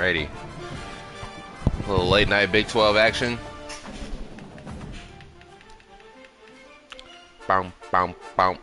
Alrighty. A little late night Big 12 action. Boom, boom, boom.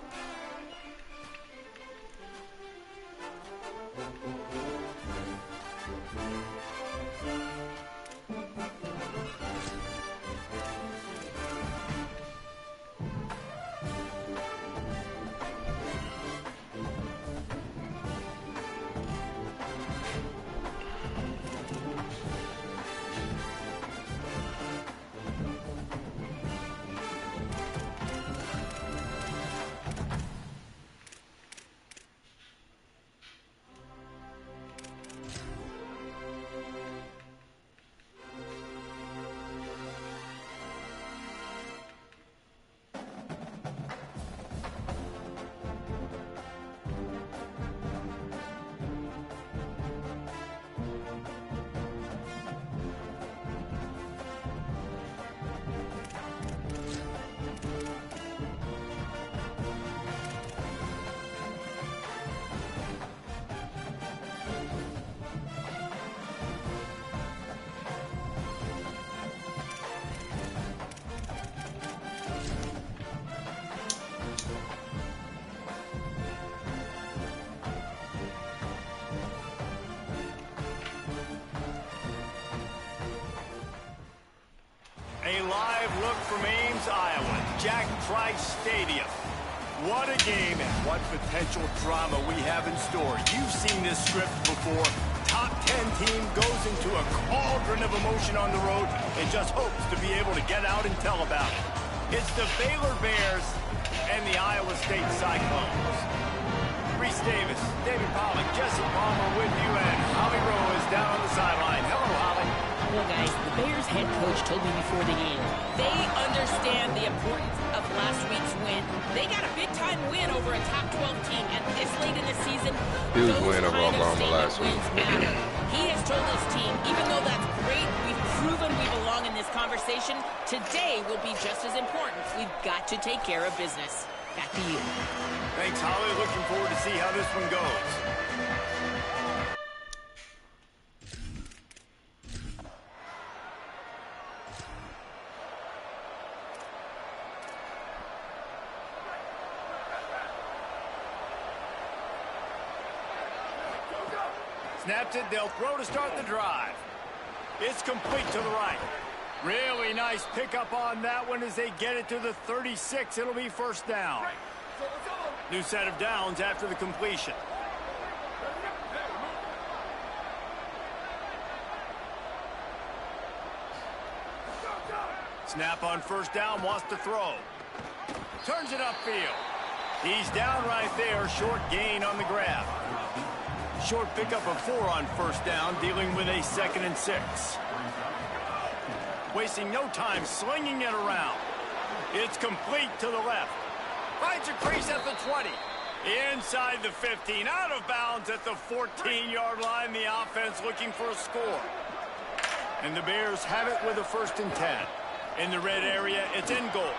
A live look from Ames, Iowa, Jack Trice Stadium. What a game and what potential drama we have in store. You've seen this script before. Top 10 team goes into a cauldron of emotion on the road and just hopes to be able to get out and tell about it. It's the Baylor Bears and the Iowa State Cyclones. Reese Davis, David Pollock, Jesse Palmer with you, and Holly Rowe is down on the sideline. Hello, Holly. Well, guys, the Bears head coach told me before the game, they understand the importance of last week's win. They got a big-time win over a top 12 team, and this late in the season, Huge win over Oklahoma last week. Matter. He has told his team, even though that's great, we've proven we belong in this conversation, today will be just as important. We've got to take care of business. Back to you. Thanks, Holly. Looking forward to see how this one goes. Snaps it, they'll throw to start the drive. It's complete to the right. Really nice pickup on that one as they get it to the 36. It'll be first down. New set of downs after the completion. Snap on first down, wants to throw. Turns it upfield. He's down right there, short gain on the grab. Short pickup of 4 on first down, dealing with a 2nd and 6. Wasting no time, slinging it around. It's complete to the left. Finds a crease at the 20. Inside the 15, out of bounds at the 14-yard line. The offense looking for a score. And the Bears have it with a 1st and 10. In the red area, it's in goal.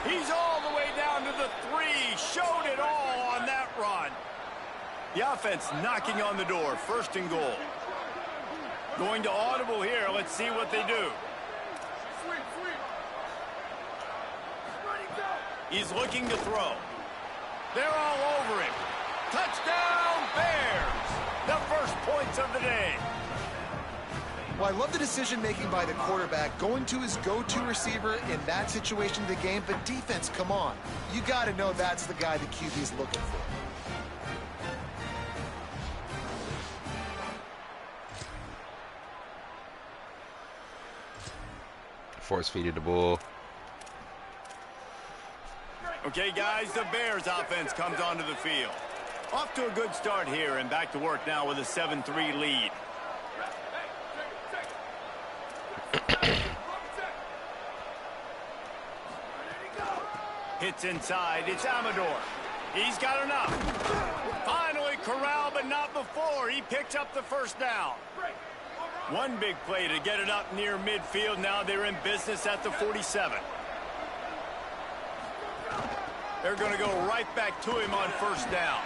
He's all the way down to the 3. Showed it all on that run. The offense knocking on the door. 1st and goal. Going to audible here. Let's see what they do. He's looking to throw. They're all over him. Touchdown, Bears. The first points of the day. Well, I love the decision-making by the quarterback, going to his go-to receiver in that situation of the game. But defense, come on. You got to know that's the guy the QB's looking for. Force-feeded the bull. Okay, guys, the Bears offense comes onto the field. Off to a good start here and back to work now with a 7-3 lead. Hits inside. It's Amador. He's got enough. Finally corralled, but not before. He picks up the first down. One big play to get it up near midfield. Now they're in business at the 47. They're going to go right back to him on first down.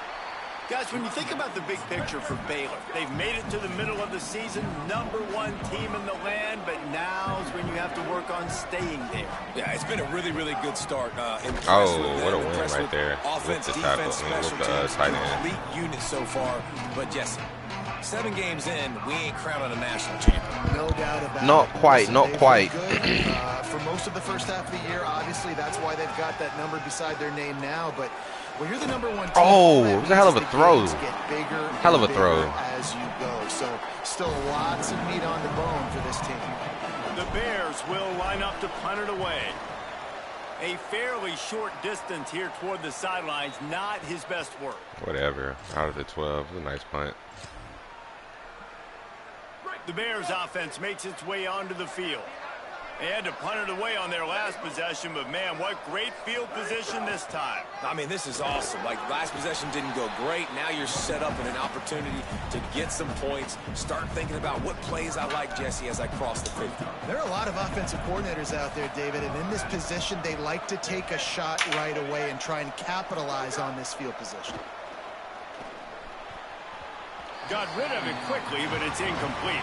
Guys, when you think about the big picture for Baylor, they've made it to the middle of the season, #1 team in the land, but now's when you have to work on staying there. Yeah, it's been a really, really good start. Oh, what a win right there. Offense, With the tackle, defense, special with the teams, tight end. complete unit so far. But Jesse, 7 games in, we ain't crowning a national champion. No doubt about it. Not quite, Listen, not they've quite. been good, for most of the first half of the year, obviously, that's why they've got that number beside their name now. But when you're the #1 team, Oh, it was a hell of a throw. Get bigger Hell of a and throw. bigger as you go. So still lots of meat on the bone for this team. The Bears will line up to punt it away. A fairly short distance here toward the sidelines, not his best work. Whatever. Out of the 12. It was a nice punt. The Bears offense makes its way onto the field. They had to punt it away on their last possession, but man, what great field position this time. I mean, this is awesome. Like, last possession didn't go great. Now you're set up in an opportunity to get some points. Start thinking about what plays I like, Jesse, as I cross the 50. There are a lot of offensive coordinators out there, David, and in this position, they like to take a shot right away and try and capitalize on this field position. Got rid of it quickly, but it's incomplete.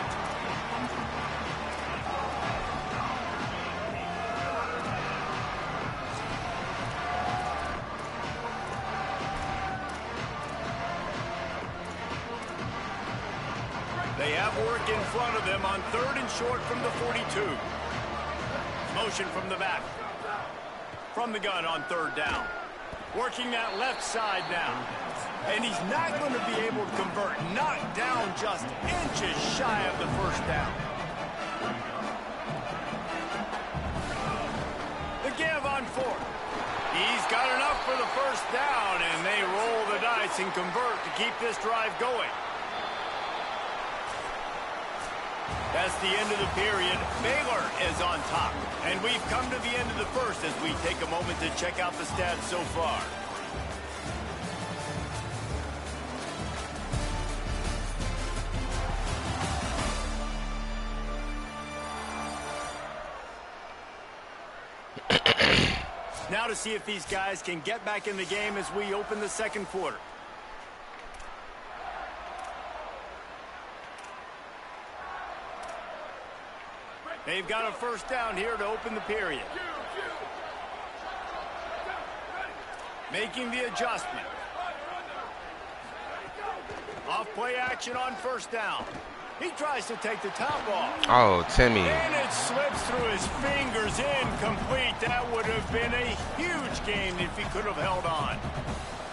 They have work in front of them on 3rd and short from the 42. Motion from the back. From the gun on 3rd down. Working that left side now. And he's not going to be able to convert. Knocked down just inches shy of the 1st down. The give on 4th. He's got enough for the 1st down, and they roll the dice and convert to keep this drive going. That's the end of the period. Baylor is on top. And we've come to the end of the 1st as we take a moment to check out the stats so far. Now to see if these guys can get back in the game as we open the 2nd quarter. They've got a 1st down here to open the period. Making the adjustment. Off play action on 1st down. He tries to take the top off. Oh, Timmy. And it slips through his fingers, incomplete. That would have been a huge gain if he could have held on.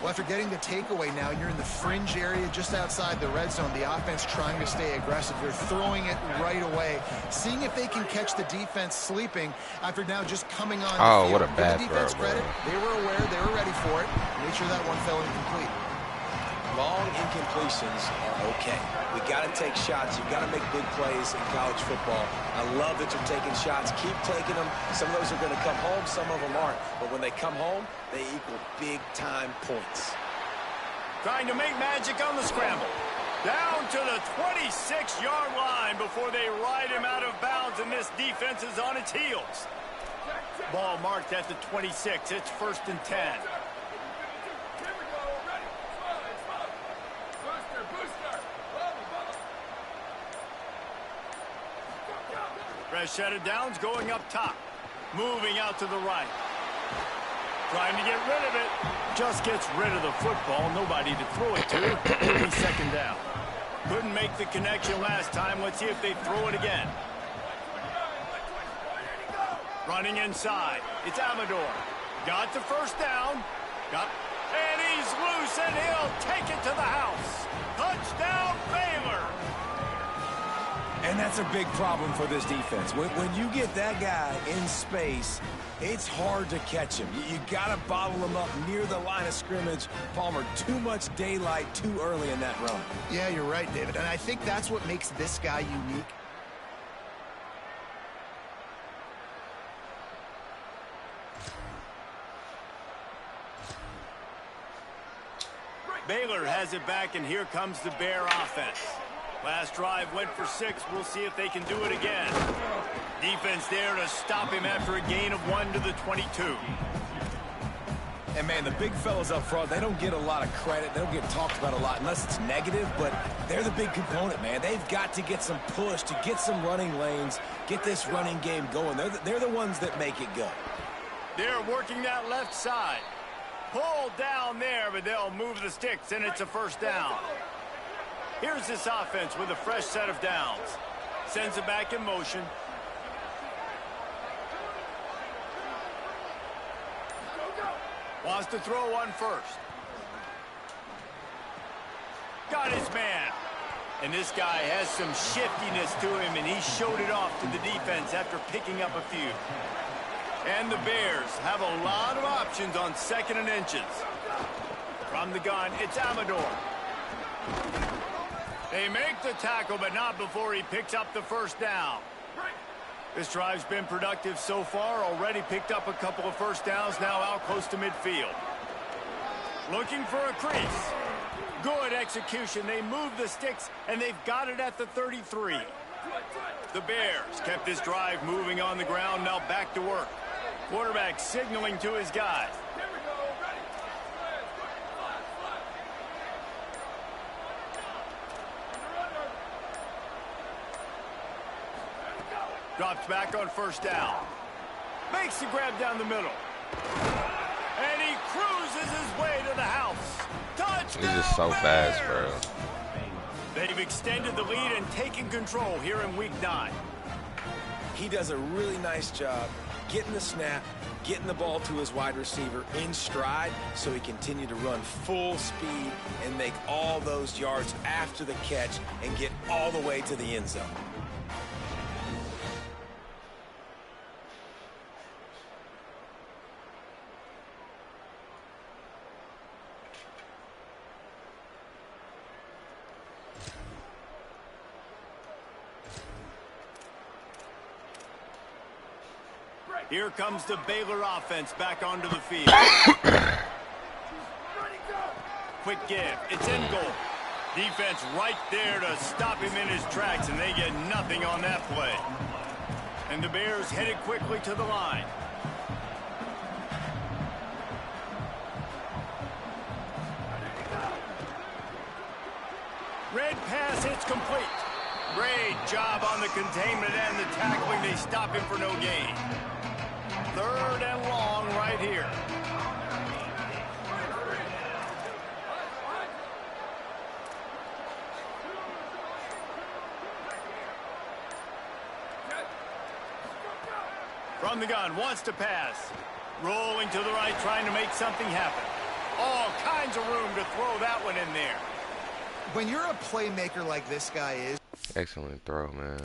Well, after getting the takeaway now, you're in the fringe area just outside the red zone. The offense trying to stay aggressive. They're throwing it right away, seeing if they can catch the defense sleeping after now just coming on. Oh, the what field. a bad Give the defense throw, credit. bro. They were aware. They were ready for it. Made sure that one fell incomplete. Long incompletions are okay. We got to take shots. You've got to make big plays in college football. I love that you're taking shots. Keep taking them. Some of those are going to come home. Some of them aren't. But when they come home, they equal big-time points. Trying to make magic on the scramble. Down to the 26-yard line before they ride him out of bounds, and this defense is on its heels. Ball marked at the 26. It's 1st and 10. Fresh set of downs going up top. Moving out to the right. Trying to get rid of it. Just gets rid of the football. Nobody to throw it to. It'll be 2nd down. Couldn't make the connection last time. Let's see if they throw it again. Running inside. It's Amador. Got the 1st down. And he's loose, and he'll take it to the house. Touchdown, Baylor. And that's a big problem for this defense. When you get that guy in space, it's hard to catch him. You got to bottle him up near the line of scrimmage. Palmer, too much daylight too early in that run. Yeah, you're right, David. And I think that's what makes this guy unique. Baylor has it back, and here comes the Bear offense. Last drive went for 6. We'll see if they can do it again. Defense there to stop him after a gain of 1 to the 22. And, man, the big fellas up front, they don't get a lot of credit. They don't get talked about a lot unless it's negative, but they're the big component, man. They've got to get some push, to get some running lanes, get this running game going. They're the ones that make it go. They're working that left side. Pull down there, but they'll move the sticks, and it's a first down. Here's this offense with a fresh set of downs. Sends it back in motion. Wants to throw one first. Got his man. And this guy has some shiftiness to him, and he showed it off to the defense after picking up a few. And the Bears have a lot of options on 2nd and inches. From the gun, it's Amador. They make the tackle, but not before he picks up the first down. This drive's been productive so far. Already picked up a couple of first downs, now out close to midfield. Looking for a crease. Good execution. They move the sticks, and they've got it at the 33. The Bears kept this drive moving on the ground, now back to work. Quarterback signaling to his guys. Drops back on first down. Makes the grab down the middle. And he cruises his way to the house. Touchdown, He's just so fast, bro. They've extended the lead and taken control here in Week 9. He does a really nice job getting the snap, getting the ball to his wide receiver in stride so he continue to run full speed and make all those yards after the catch and get all the way to the end zone. Here comes the Baylor offense back onto the field. Quick give. It's in goal. Defense right there to stop him in his tracks, and they get nothing on that play. And the Bears headed quickly to the line. Red pass hits complete. Great job on the containment and the tackling. They stop him for no gain. 3rd and long right here. From the gun, wants to pass. Rolling to the right, trying to make something happen. All kinds of room to throw that one in there. When you're a playmaker like this guy is. Excellent throw, man.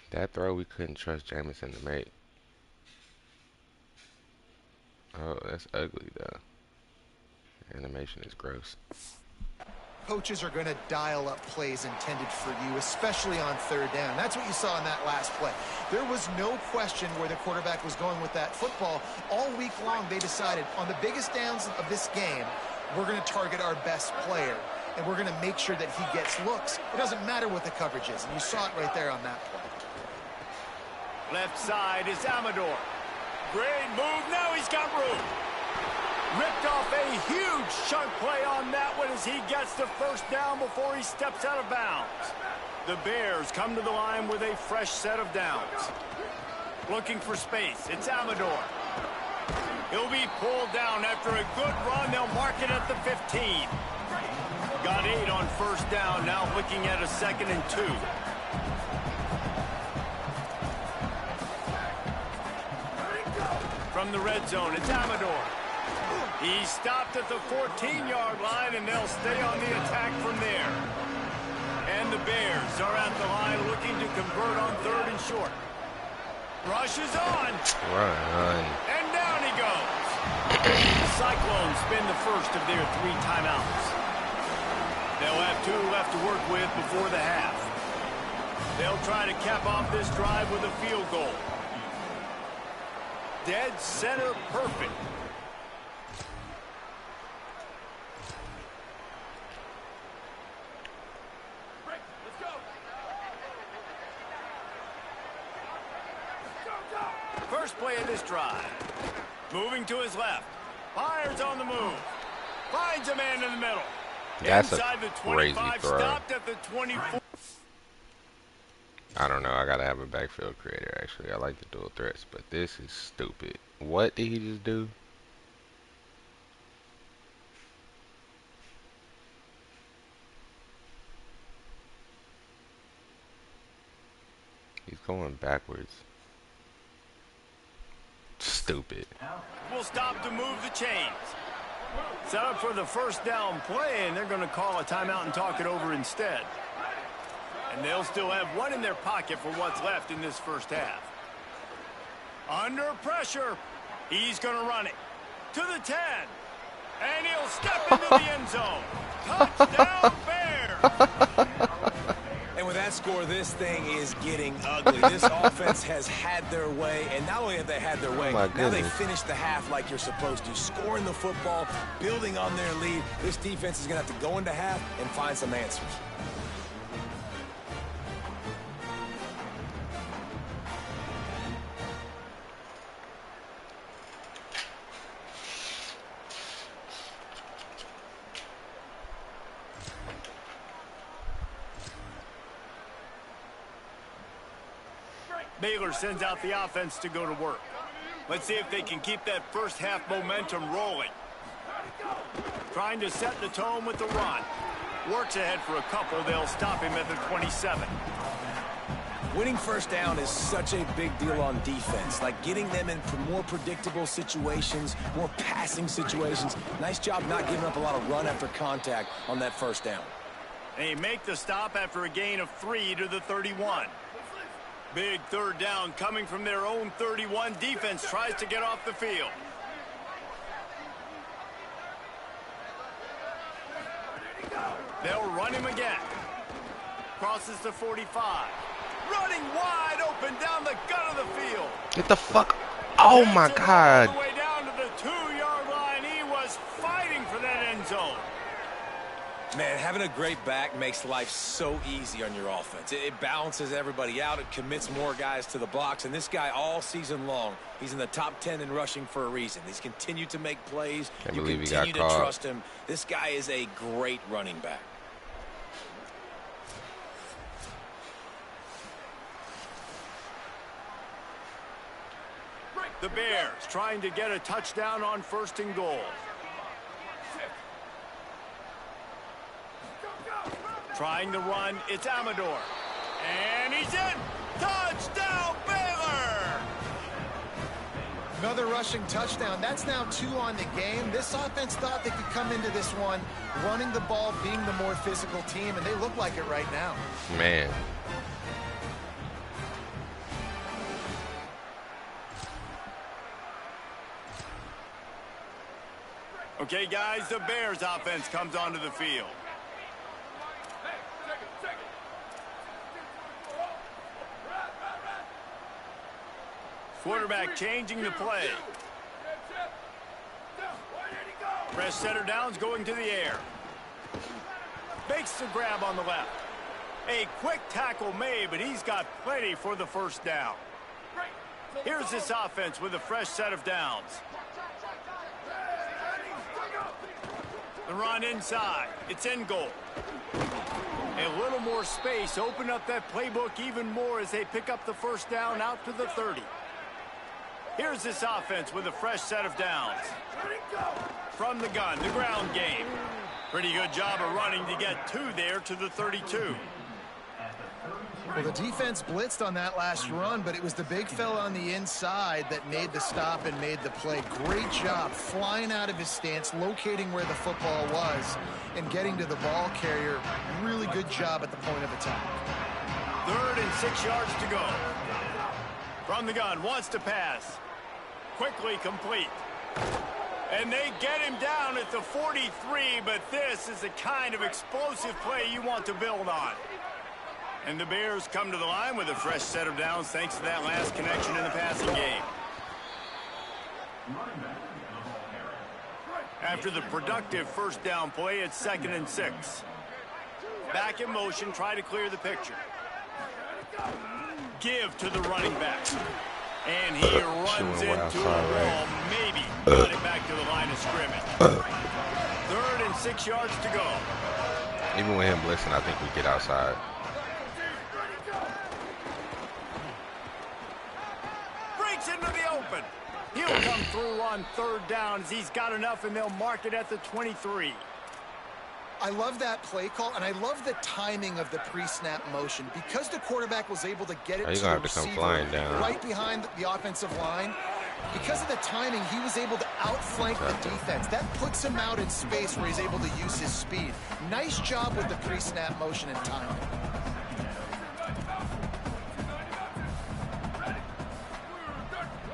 That throw we couldn't trust Jamison to make. Oh, that's ugly, though. Animation is gross. Coaches are going to dial up plays intended for you, especially on 3rd down. That's what you saw in that last play. There was no question where the quarterback was going with that football. All week long, they decided on the biggest downs of this game, we're going to target our best player, and we're going to make sure that he gets looks. It doesn't matter what the coverage is, and you saw it right there on that play. Left side is Amador. Great move. Now he's got room. Ripped off a huge chunk play on that one as he gets the first down before he steps out of bounds. The Bears come to the line with a fresh set of downs. Looking for space. It's Amador. He'll be pulled down after a good run. They'll mark it at the 15. Got 8 on first down. Now looking at a 2nd and 2. From the red zone, it's Amador. He stopped at the 14-yard line, and they'll stay on the attack from there. And the Bears are at the line looking to convert on 3rd and short. Rushes on. Run. And down he goes. The Cyclones spend the first of their 3 timeouts. They'll have 2 left to work with before the half. They'll try to cap off this drive with a field goal. Dead center perfect. First play of this drive. Moving to his left. Fires on the move. Finds a man in the middle. That's Inside a the crazy 25, throw. stopped at the 24. I don't know. I gotta have a backfield creator, actually. I like the dual threats, but this is stupid. What did he just do? He's going backwards. Stupid. Will stop to move the chains. Set up for the first down play, and they're going to call a timeout and talk it over instead. And they'll still have one in their pocket for what's left in this first half. Under pressure. He's going to run it to the 10. And he'll step into the end zone. Touchdown, Bears! And with that score, this thing is getting ugly. This offense has had their way, and not only have they had their way, my now they goodness. finish the half like you're supposed to, scoring the football, building on their lead. This defense is going to have to go into half and find some answers. Baylor sends out the offense to go to work. Let's see if they can keep that first half momentum rolling. Trying to set the tone with the run. Works ahead for a couple. They'll stop him at the 27. Winning first down is such a big deal on defense, like getting them in more predictable situations, more passing situations. Nice job not giving up a lot of run after contact on that first down. They make the stop after a gain of 3 to the 31. Big third down coming from their own 31. Defense tries to get off the field. They'll run him again. Crosses the 45. Running wide open down the gut of the field. Get the fuck. Oh my Gets him God. all the way down to the 2-yard line. He was fighting for that end zone. Man, having a great back makes life so easy on your offense. It balances everybody out. It commits more guys to the box. And this guy all season long, he's in the top 10 in rushing for a reason. He's continued to make plays. Can't You believe he continue got to caught. trust him. This guy is a great running back. The Bears trying to get a touchdown on 1st and goal. Trying to run, it's Amador. And he's in! Touchdown, Baylor! Another rushing touchdown. That's now 2 on the game. This offense thought they could come into this one running the ball, being the more physical team, and they look like it right now. Man. Okay, guys, the Bears offense comes onto the field. Quarterback changing the play. Fresh setter downs going to the air. Makes the grab on the left. A quick tackle made, but he's got plenty for the first down. Here's this offense with a fresh set of downs. The run inside. It's in goal. A little more space. Open up that playbook even more as they pick up the first down out to the 30. Here's this offense with a fresh set of downs. From the gun, the ground game. Pretty good job of running to get 2 there to the 32. Well, the defense blitzed on that last run, but it was the big fella on the inside that made the stop and made the play. Great job flying out of his stance, locating where the football was, and getting to the ball carrier. Really good job at the point of attack. 3rd and 6 yards to go. From the gun, wants to pass. Quickly complete. And they get him down at the 43, but this is the kind of explosive play you want to build on. And the Bears come to the line with a fresh set of downs thanks to that last connection in the passing game. After the productive first down play, it's 2nd and 6. Back in motion, try to clear the picture. Give to the running back. And he runs Shooting into a outside, wall. right? Maybe got it back to the line of scrimmage. 3rd and 6 yards to go. Even with him blitzing, I think we get outside. Breaks into the open. He'll come through on 3rd down as he's got enough, and they'll mark it at the 23. I love that play call, and I love the timing of the pre-snap motion. Because the quarterback was able to get it to the receiver right behind the offensive line, because of the timing, he was able to outflank the defense. That puts him out in space where he's able to use his speed. Nice job with the pre-snap motion and timing.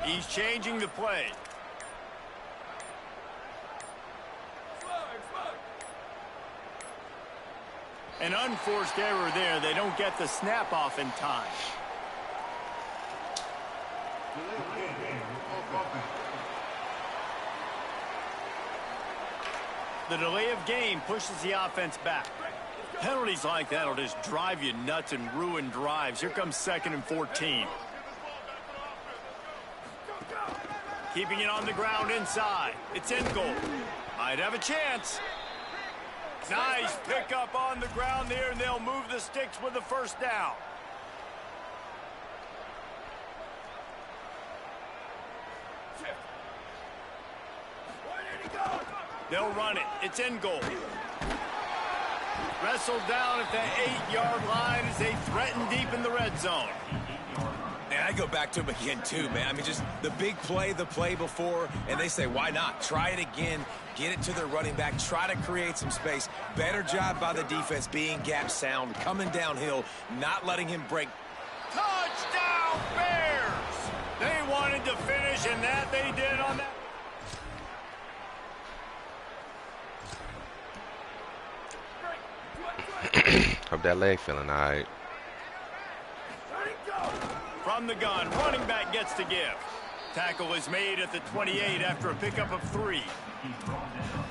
He's changing the play. An unforced error there. They don't get the snap off in time. The delay of game pushes the offense back. Penalties like that will just drive you nuts and ruin drives. Here comes 2nd and 14. Keeping it on the ground inside. It's in goal. Might have a chance. Nice pickup on the ground there, and they'll move the sticks with the 1st down. They'll run it. It's in goal. Wrestled down at the 8-yard line as they threaten deep in the red zone. And I go back to him again, too, man. I mean, just the big play, the play before, and they say, why not? Try it again. Get it to their running back. Try to create some space. Better job by the defense being gap sound, coming downhill, not letting him break. Touchdown, Bears! They wanted to finish, and that they did on that. Hope that leg feeling all right. From the gun, running back gets to give. Tackle is made at the 28 after a pickup of 3.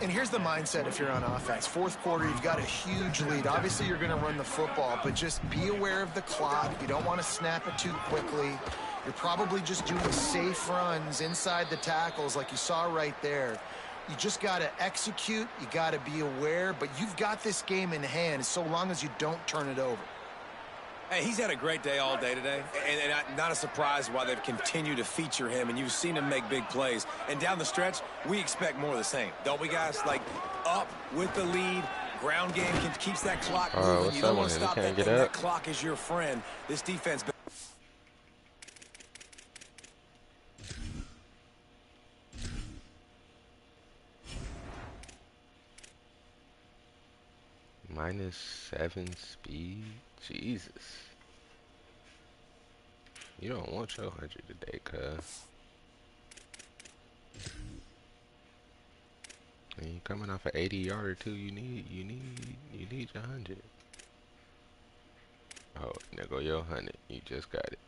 And here's the mindset if you're on offense. 4th quarter, you've got a huge lead. Obviously, you're going to run the football, but just be aware of the clock. You don't want to snap it too quickly. You're probably just doing safe runs inside the tackles like you saw right there. You just got to execute. You got to be aware, but you've got this game in hand so long as you don't turn it over. Hey, he's had a great day all day today, and not a surprise why they've continued to feature him, and you've seen him make big plays. And down the stretch, we expect more of the same, don't we, guys? Like, up with the lead, ground game keeps that clock moving. You don't want to stop that thing. That clock is your friend. This defense... -7 speed? Jesus. You don't want your 100 today, cuz. And you coming off an 80-yarder too, you need your 100. Oh, there go your 100. You just got it.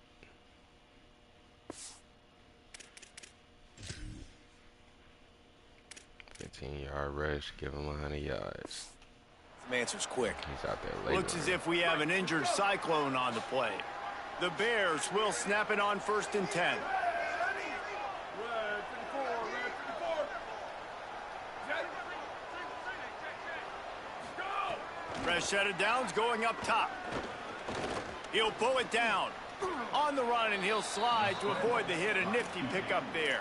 $15-yard rush, give him 100 yards. Answer's quick. He's out there late. Looks as if we have an injured Cyclone on the play. The Bears will snap it on 1st and 10. Fresh set of downs going up top. He'll pull it down. On the run, and he'll slide to avoid the hit. A nifty pickup there.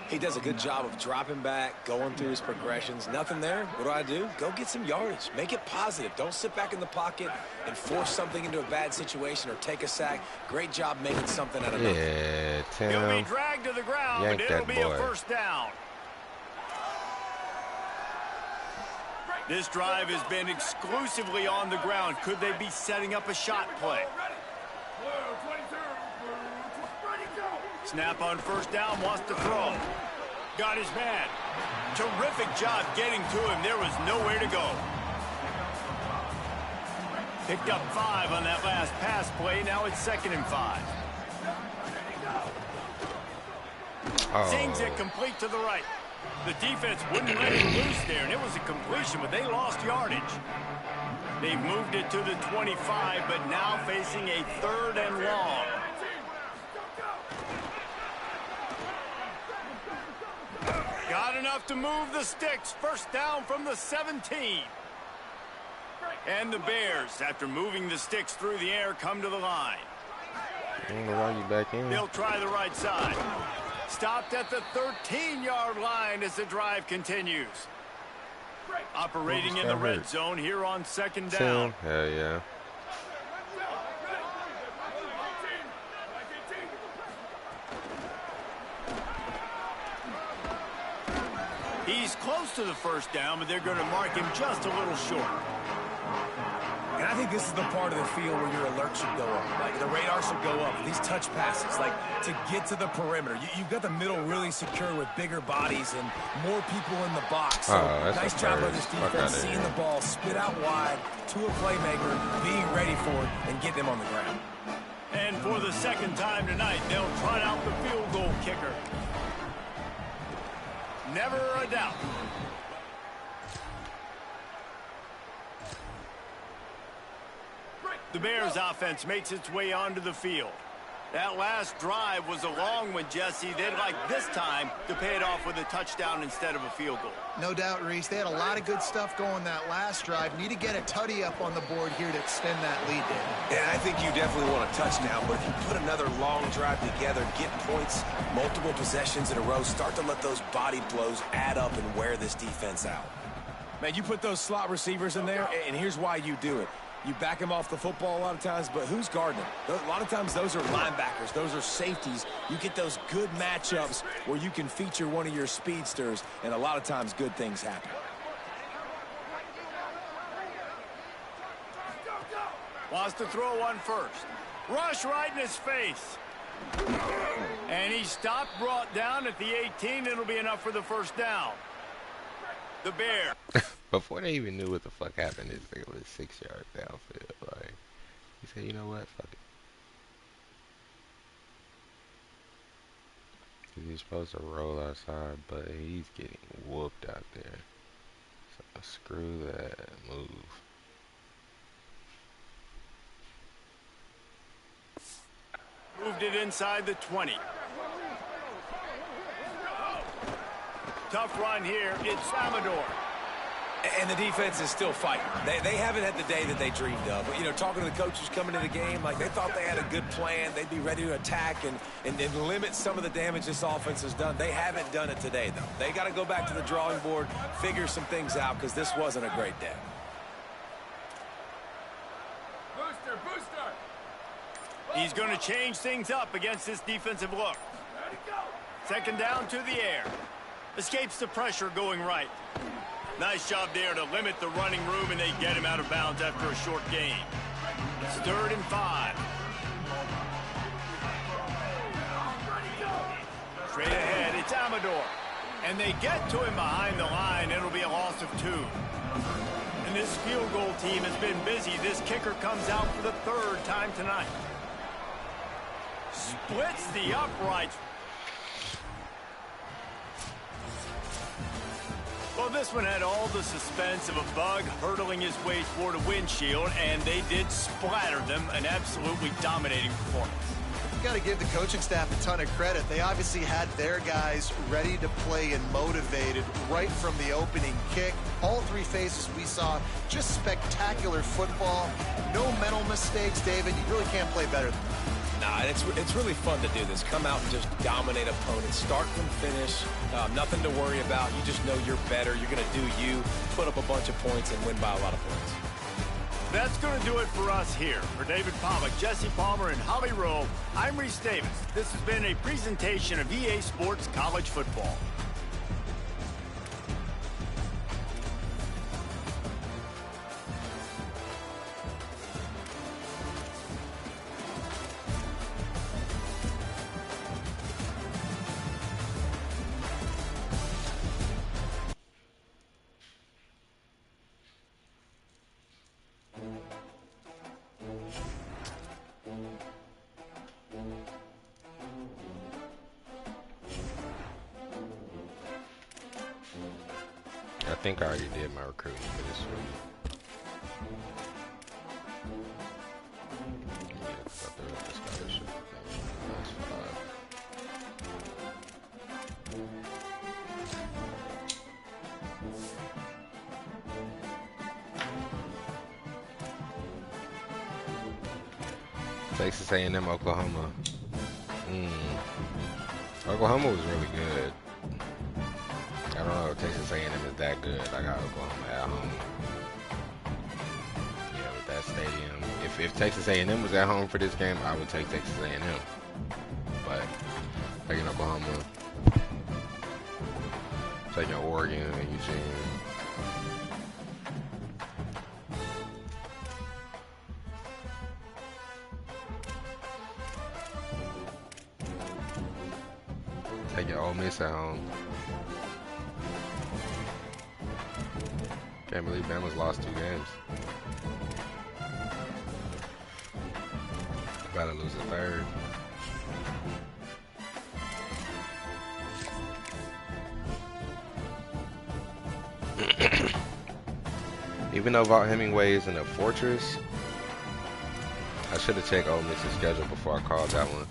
He does a good job of dropping back, going through his progressions. Nothing there. What do? Go get some yardage. Make it positive. Don't sit back in the pocket and force something into a bad situation or take a sack. Great job making something out of nothing. Yeah, Tim. He'll be dragged to the ground, but it'll be a 1st down. This drive has been exclusively on the ground. Could they be setting up a shot play? Snap on 1st down, wants to throw. Got his man. Terrific job getting to him. There was nowhere to go. Picked up 5 on that last pass play. Now it's 2nd and 5. Zings it complete to the right. The defense wouldn't let it loose there, and it was a completion, but they lost yardage. They've moved it to the 25, but now facing a 3rd and long. enough to move the sticks. First down from the 17. And the Bears, after moving the sticks through the air, come to the line. I don't know why you back in. They'll try the right side. Stopped at the 13-yard line as the drive continues. Operating in the red zone here on second down. Hell yeah. He's close to the first down, but they're going to mark him just a little short. And I think this is the part of the field where your alert should go up. Like, the radar should go up. These touch passes, like, to get to the perimeter. You've got the middle really secure with bigger bodies and more people in the box. So, nice job by this defense, seeing the ball spit out wide to a playmaker, being ready for it, and getting him on the ground. And for the second time tonight, they'll trot out the field goal kicker. Never a doubt. The Bears offense makes its way onto the field. That last drive was a long one, Jesse. They'd like this time to pay it off with a touchdown instead of a field goal. No doubt, Reese. They had a lot of good stuff going that last drive. Need to get a tutty up on the board here to extend that lead, David. And I think you definitely want a touchdown, but if you put another long drive together, get points, multiple possessions in a row, start to let those body blows add up and wear this defense out. Man, you put those slot receivers in there, and here's why you do it. You back him off the football a lot of times, but who's guarding him? A lot of times those are linebackers. Those are safeties. You get those good matchups where you can feature one of your speedsters, and a lot of times good things happen. Wants to throw one first. Rush right in his face. And he stopped, brought down at the 18. It'll be enough for the first down. The Bear. Before they even knew what the fuck happened, this thing was 6 yards downfield. Like, he said, you know what? Fuck it. Because he's supposed to roll outside, but he's getting whooped out there. So screw that move. Moved it inside the 20. Tough run here. It's Amador. And the defense is still fighting. They haven't had the day that they dreamed of. But, you know, talking to the coaches coming to the game, like, they thought they had a good plan. They'd be ready to attack and limit some of the damage this offense has done. They haven't done it today, though. They got to go back to the drawing board, figure some things out, because this wasn't a great day. He's going to change things up against this defensive look. Second down to the air. Escapes the pressure going right. Nice job there to limit the running room, and they get him out of bounds after a short gain. It's 3rd and 5. Straight ahead, it's Amador. And they get to him behind the line. It'll be a loss of 2. And this field goal team has been busy. This kicker comes out for the 3rd time tonight. Splits the uprights. Well, this one had all the suspense of a bug hurtling his way toward a windshield, and they did splatter them. An absolutely dominating performance. You've got to give the coaching staff a ton of credit. They obviously had their guys ready to play and motivated right from the opening kick. All 3 phases we saw, just spectacular football. No mental mistakes, David. You really can't play better than that. Nah, it's really fun to do this. Come out and just dominate opponents. Start from finish. Nothing to worry about. You just know you're better. You're going to do you, put up a bunch of points, and win by a lot of points. That's going to do it for us here. For David Pollack, Jesse Palmer, and Holly Rowe, I'm Reese Davis. This has been a presentation of EA Sports College Football. I think I already did my recruiting for this week. Yeah, I thought there was a scholarship. Last 5. Texas A&M, Oklahoma. Oklahoma was really good. I don't know if Texas A&M is that good. I got Oklahoma at home. Yeah, with that stadium. If Texas A&M was at home for this game, I would take Texas A&M. But taking Oklahoma, taking Oregon and Eugene. Taking Ole Miss at home. Can't believe Bama's lost 2 games. About to lose a third. Even though Vaught Hemingway is in a fortress, I should have checked Ole Miss's schedule before I called that one.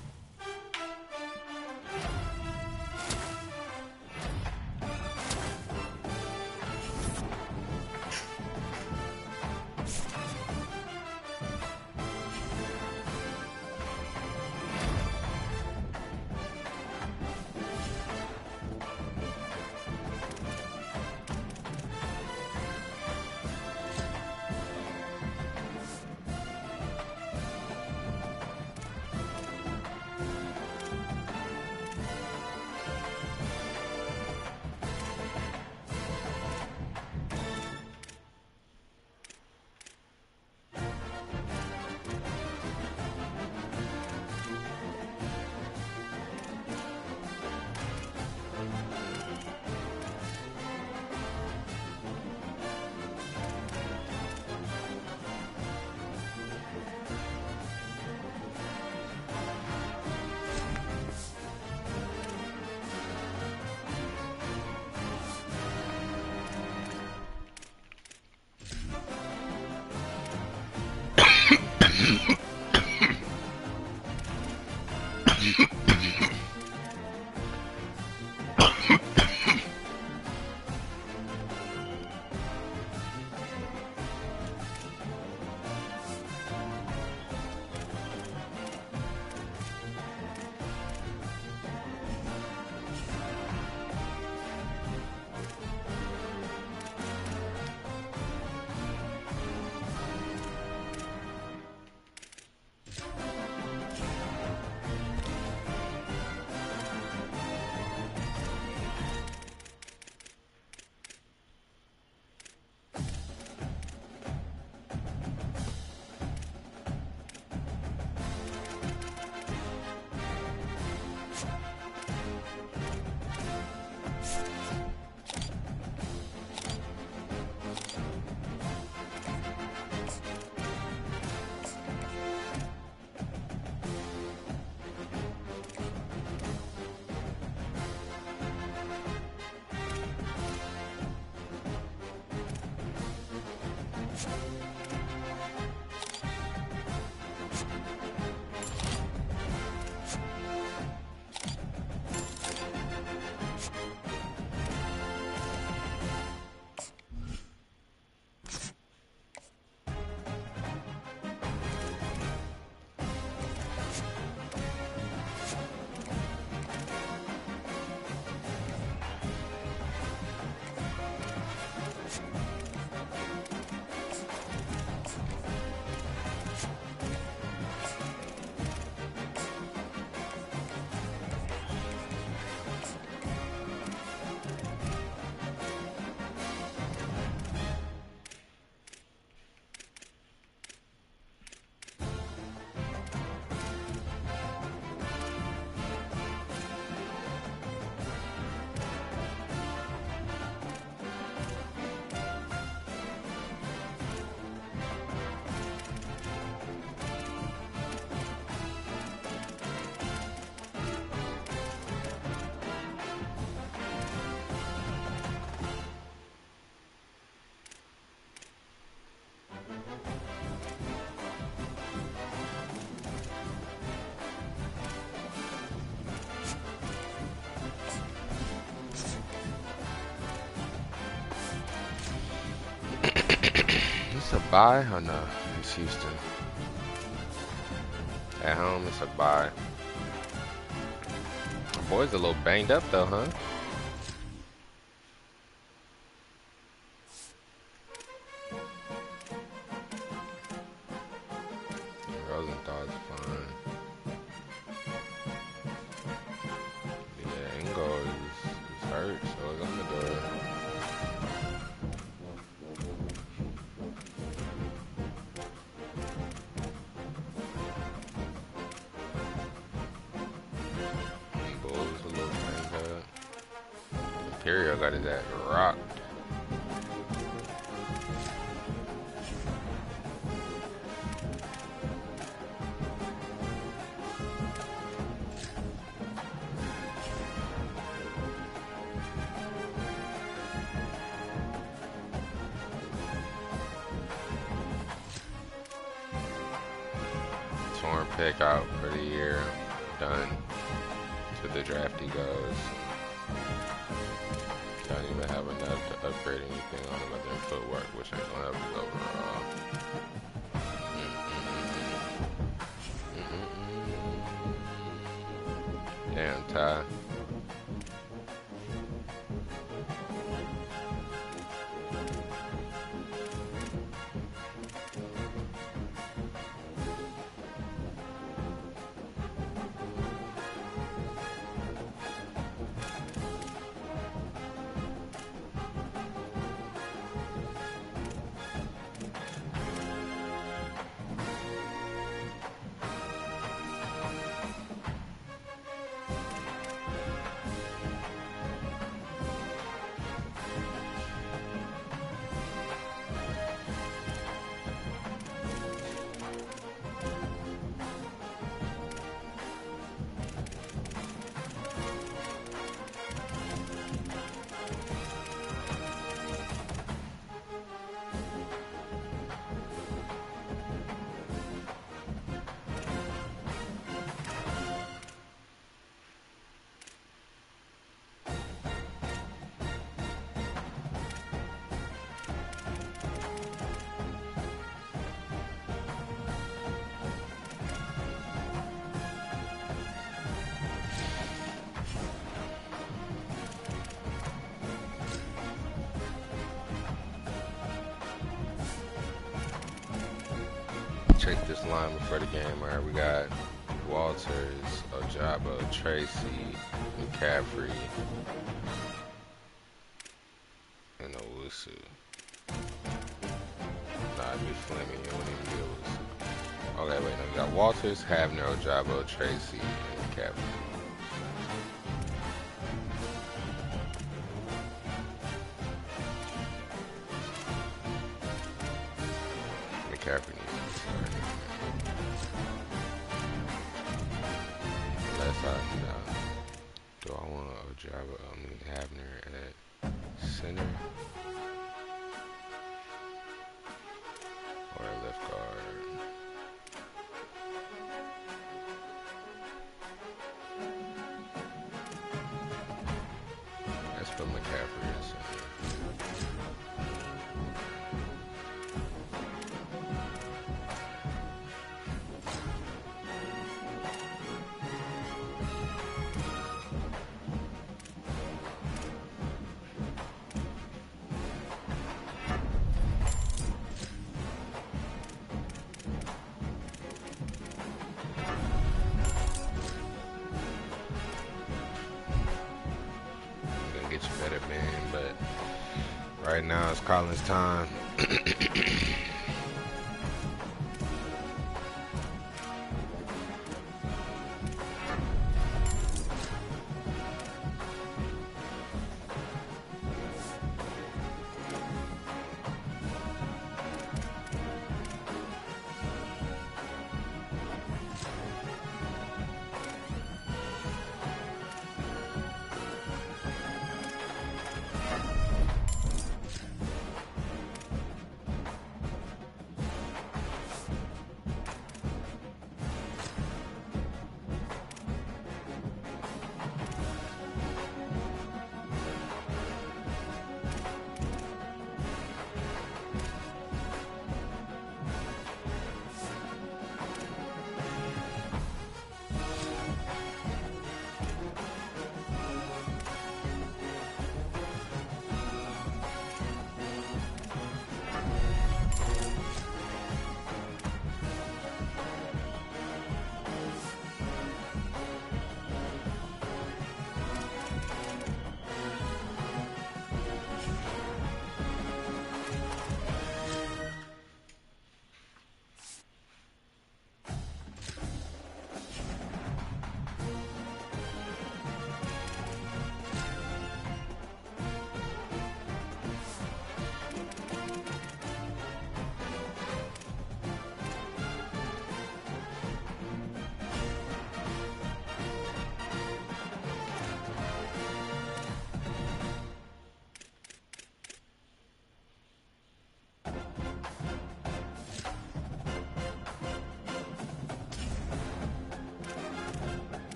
It's a bye? Oh no, it's Houston. At home, it's a bye. The boy's a little banged up though, huh? Rosenthal's fine. Yeah, Ingo is hurt, so it's on the door. Bulls a little banged up. Imperial got his ass rocked. Torn pick out for the year. Done. To the draft he goes. Don't even have enough to upgrade anything on him other than footwork, which ain't gonna help his overall. Damn, Ty. Check this line before the game. All right, we got Walters, Ojabo, Tracy, McCaffrey, and Owusu. Nah, it'd be Fleming. It wouldn't even be Owusu. Okay, wait, no, we got Walters, Havner, Ojabo, Tracy, and McCaffrey. McCaffrey needs to start. Unless do I want Ojabo, Havner at center or left guard? Let's put McCaffrey at center. Get you better, man, but right now it's Collins' time.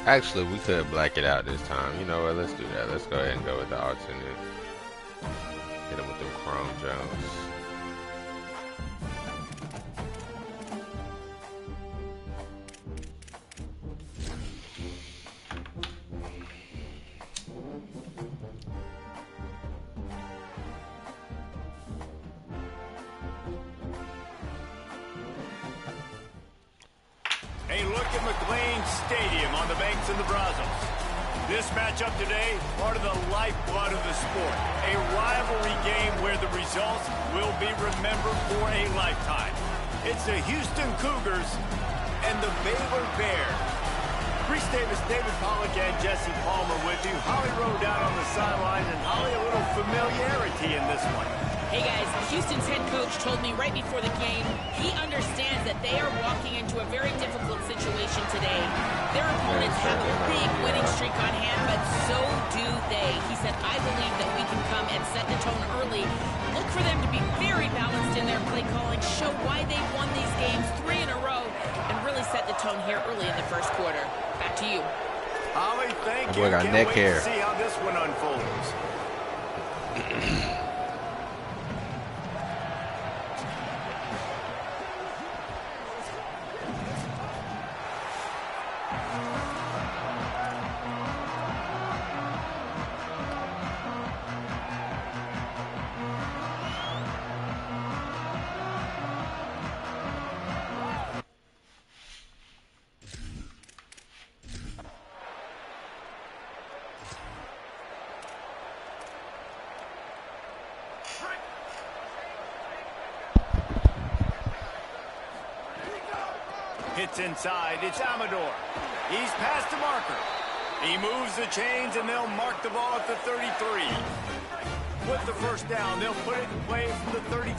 Actually, we could black it out this time. You know what? Let's do that. Let's go ahead and go with the alternate. Hit him with them Chrome Jones. A look at McLean Stadium on the banks of the Brazos. This matchup today, part of the lifeblood of the sport. A rivalry game where the results will be remembered for a lifetime. It's the Houston Cougars and the Baylor Bears. Reese Davis, David Pollack, and Jesse Palmer with you. Holly Rowe down on the sidelines, and Holly, a little familiarity in this one. Hey guys, Houston's head coach told me right before the game he understands that they are walking into a very difficult situation today. Their opponents have a big winning streak on hand, but so do they. He said, I believe that we can come and set the tone early. Look for them to be very balanced in their play calling, show why they've won these games 3 in a row, and really set the tone here early in the first quarter. Back to you. Holly, thank Boy, you. got Can't neck wait hair. to see how this one unfolds. Hits inside. It's Amador. He's past the marker. He moves the chains, and they'll mark the ball at the 33. With the first down, they'll put it in play from the 33.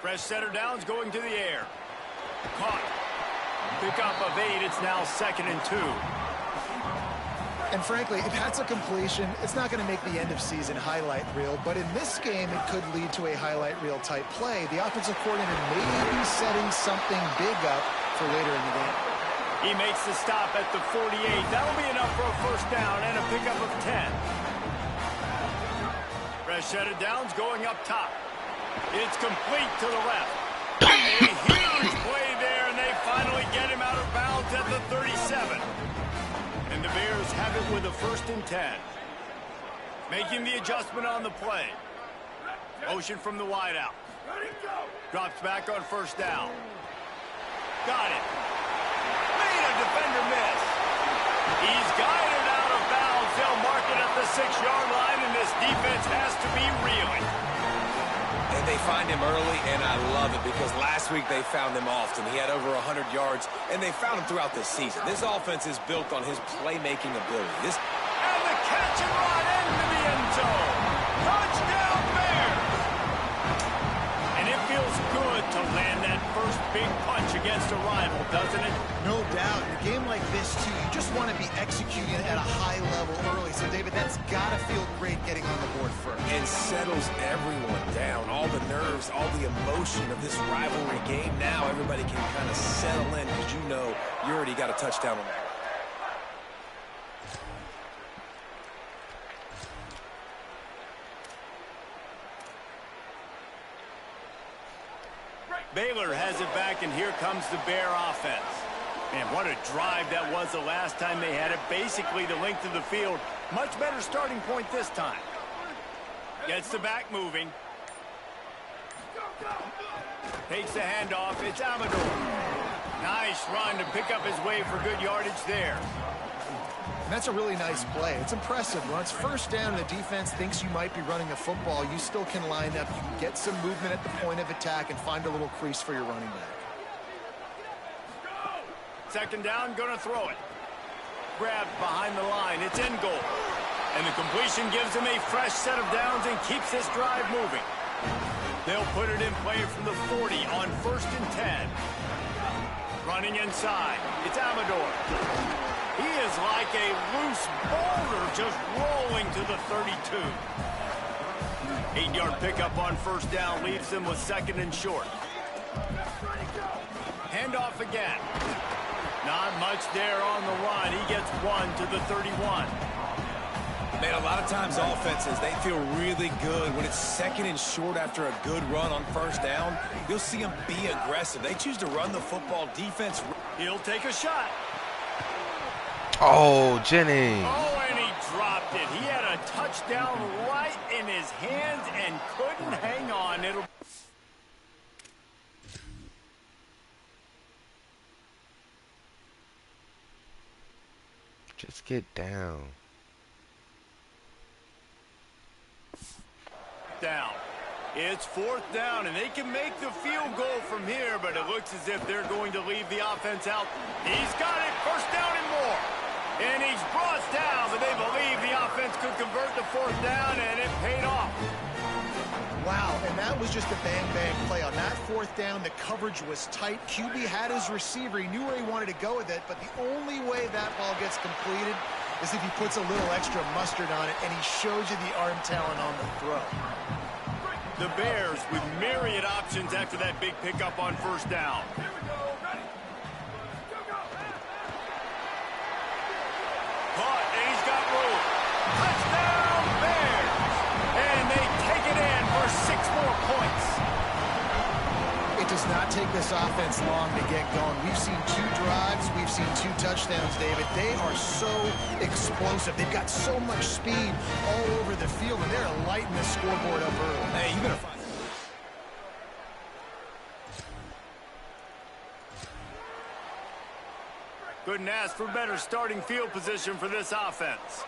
Fresh setter downs going to the air. Caught. Pick up of 8. It's now 2nd and 2. And frankly, if that's a completion, it's not going to make the end of season highlight reel. But in this game, it could lead to a highlight reel type play. The offensive coordinator may be setting something big up for later in the game. He makes the stop at the 48. That'll be enough for a first down and a pickup of 10. Fresh set of downs going up top. It's complete to the left. A huge play there, and they finally get him out of bounds at the 37. And the Bears have it with a 1st and 10. Making the adjustment on the play. Motion from the wideout. Drops back on first down. Got it. Made a defender miss. He's guided out of bounds. They'll mark it at the 6-yard line, and this defense has to be reeling. And they find him early, and I love it because last week they found him often. He had over 100 yards, and they found him throughout this season. This offense is built on his playmaking ability. And the catch and run into the end zone. Touchdown, Bears! And it feels good to land that first big punch against a rival, doesn't it? No doubt. In a game like this, too, you just want to be executing at a high level early. So, David, that's got to feel great getting on the board first. And settles everyone down. All the nerves, all the emotion of this rivalry game. Now everybody can kind of settle in because you know you already got a touchdown on that. Baylor has it back, and here comes the Bear offense. Man, what a drive that was the last time they had it. Basically the length of the field. Much better starting point this time. Gets the back moving. Takes the handoff. It's Amador. Nice run to pick up his way for good yardage there. And that's a really nice play. It's impressive. When it's first down and the defense thinks you might be running the football, you still can line up. You can get some movement at the point of attack and find a little crease for your running back. 2nd down, gonna throw it. Grabbed behind the line. It's in goal. And the completion gives him a fresh set of downs and keeps this drive moving. They'll put it in play from the 40 on 1st and 10. Running inside. It's Amador. He is like a loose boulder just rolling to the 32. 8-yard pickup on first down leaves them with 2nd and short. Handoff again. Not much there on the run. He gets 1 to the 31. Man, a lot of times offenses, they feel really good when it's 2nd and short after a good run on first down. You'll see them be aggressive. They choose to run the football. Defense. He'll take a shot. Oh, Jennings. Oh, and he dropped it. He had a touchdown right in his hands and couldn't hang on. Just get down. Down. It's 4th down, and they can make the field goal from here, but it looks as if they're going to leave the offense out. He's got it. 1st down and more. And he's brought down, but they believe the offense could convert the 4th down, and it paid off. Wow, and that was just a bang-bang play. On that 4th down, the coverage was tight. QB had his receiver. He knew where he wanted to go with it, but the only way that ball gets completed is if he puts a little extra mustard on it, and he shows you the arm talent on the throw. The Bears with myriad options after that big pickup on first down. Caught, and he's got room. Touchdown, Bears! And they take it in for 6 more points. It does not take this offense long to get going. We've seen 2 drives. We've seen 2 touchdowns, David. They are so explosive. They've got so much speed all over the field, and they're lighting the scoreboard up early. Hey, you better find... Couldn't ask for better starting field position for this offense.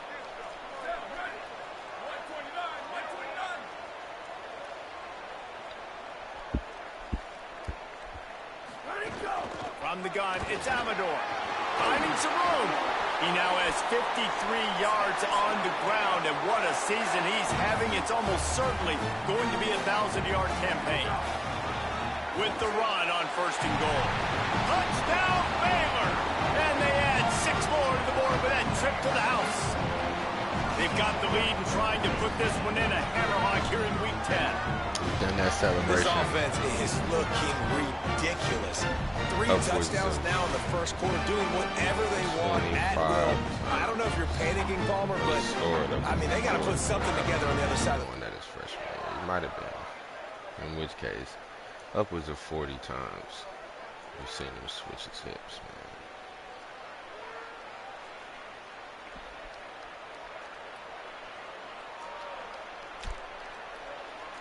From the gun, it's Amador. Finding some room. He now has 53 yards on the ground, and what a season he's having. It's almost certainly going to be a 1,000-yard campaign. With the run on 1st and goal. Touchdown, Baylor! And they add 6 more to the board with that trip to the house. They've got the lead and trying to put this one in a hammerlock here in Week 10. Done that celebration. This offense is looking ridiculous. 3 touchdowns now in the 1st quarter, doing whatever they want at will. I don't know if you're panicking, Palmer, but I mean, they got to put something together on the other side of the one that is freshman. It might have been. In which case, upwards of 40 times, we've seen him switch his hips, man.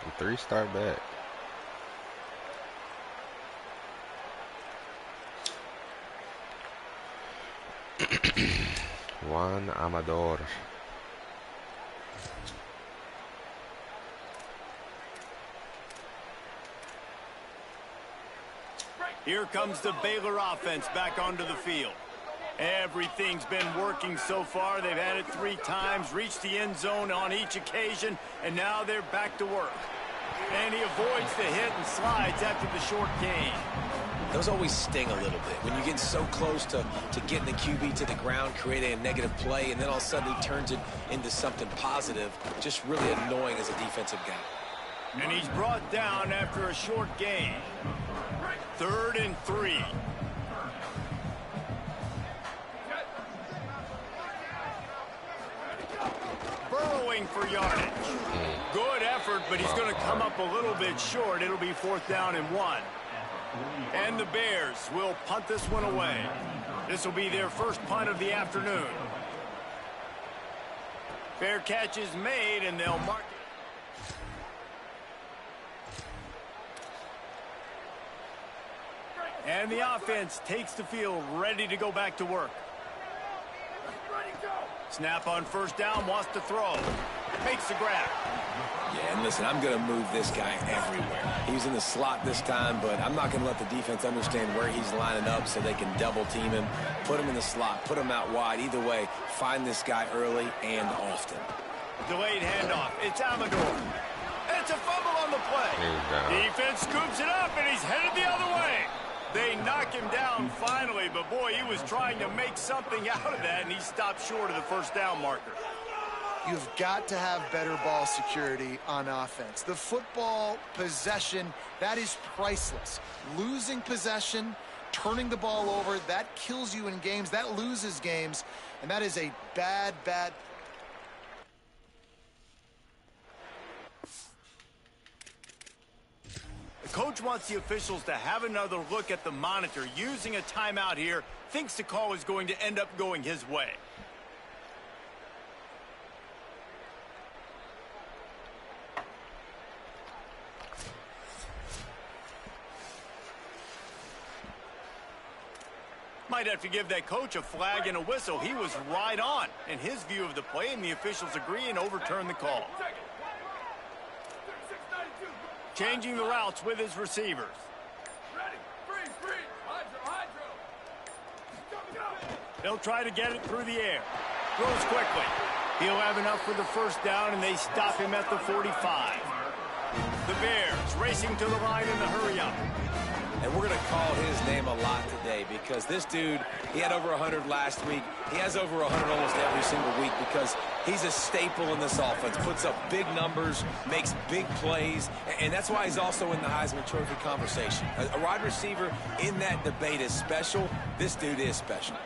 And 3 start back. Juan Amador. Here comes the Baylor offense back onto the field. Everything's been working so far. They've had it 3 times, reached the end zone on each occasion, and now they're back to work. And he avoids the hit and slides after the short gain. Those always sting a little bit. When you get so close to getting the QB to the ground, creating a negative play, and then all of a sudden he turns it into something positive, just really annoying as a defensive guy. And he's brought down after a short gain. 3rd and 3. Burrowing for yardage. Good effort, but he's going to come up a little bit short. It'll be 4th down and 1. And the Bears will punt this one away. This will be their first punt of the afternoon. Fair catch is made, and they'll mark it. And the offense takes the field, ready to go back to work. Snap on 1st down, wants to throw. Makes the grab. Yeah, and listen, I'm going to move this guy everywhere. He was in the slot this time, but I'm not going to let the defense understand where he's lining up so they can double team him, put him in the slot, put him out wide. Either way, find this guy early and often. Delayed handoff. It's Amador. It's a fumble on the play. Defense scoops it up, and he's headed the other way. They knock him down finally, but boy, he was trying to make something out of that, and he stopped short of the 1st down marker. You've got to have better ball security on offense. The football possession, that is priceless. Losing possession, turning the ball over, that kills you in games, that loses games, and that is a bad. The coach wants the officials to have another look at the monitor. Using a timeout here, thinks the call is going to end up going his way. Might have to give that coach a flag and a whistle. He was right on in his view of the play, and the officials agree and overturn the call. Changing the routes with his receivers. They'll try to get it through the air. Throws quickly. He'll have enough for the first down, and they stop him at the 45. The Bears racing to the line in the hurry-up. And we're going to call his name a lot today because this dude, he had over 100 last week. He has over 100 almost every single week because he's a staple in this offense. Puts up big numbers, makes big plays, and that's why he's also in the Heisman Trophy conversation. A wide receiver in that debate is special. This dude is special.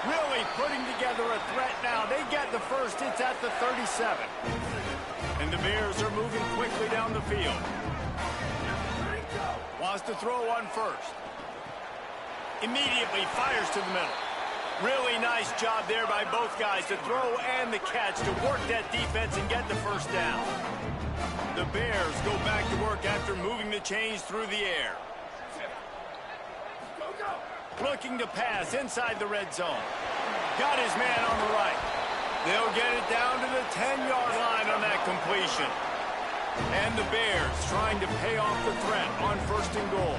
Really putting together a threat now. They get the first. It's at the 37. And the Bears are moving quickly down the field. Wants to throw on first. Immediately fires to the middle. Really nice job there by both guys to throw and the catch to work that defense and get the first down. The Bears go back to work after moving the chains through the air. Looking to pass inside the red zone. Got his man on the right. They'll get it down to the 10-yard line on that completion. And the Bears trying to pay off the threat on first and goal.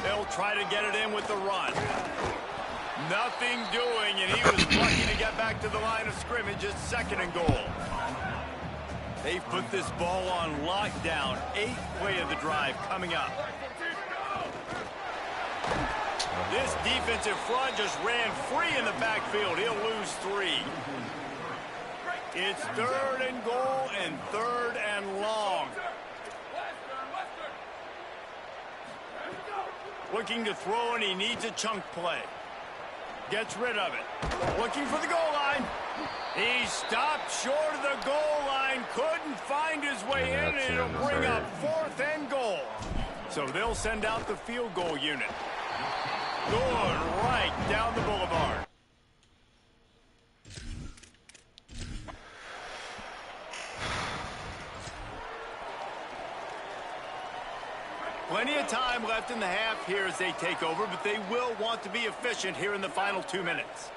They'll try to get it in with the run. Nothing doing, and he was lucky to get back to the line of scrimmage at second and goal. They've put this ball on lockdown. 8th play of the drive coming up. This defensive front just ran free in the backfield. He'll lose 3. It's 3rd and goal and 3rd and long. Looking to throw, and he needs a chunk play. Gets rid of it. Looking for the goal line. He stopped short of the goal line. Couldn't find his way in, and it'll bring up 4th and goal. So they'll send out the field goal unit. Going right down the boulevard. Plenty of time left in the half here as they take over, but they will want to be efficient here in the final 2 minutes.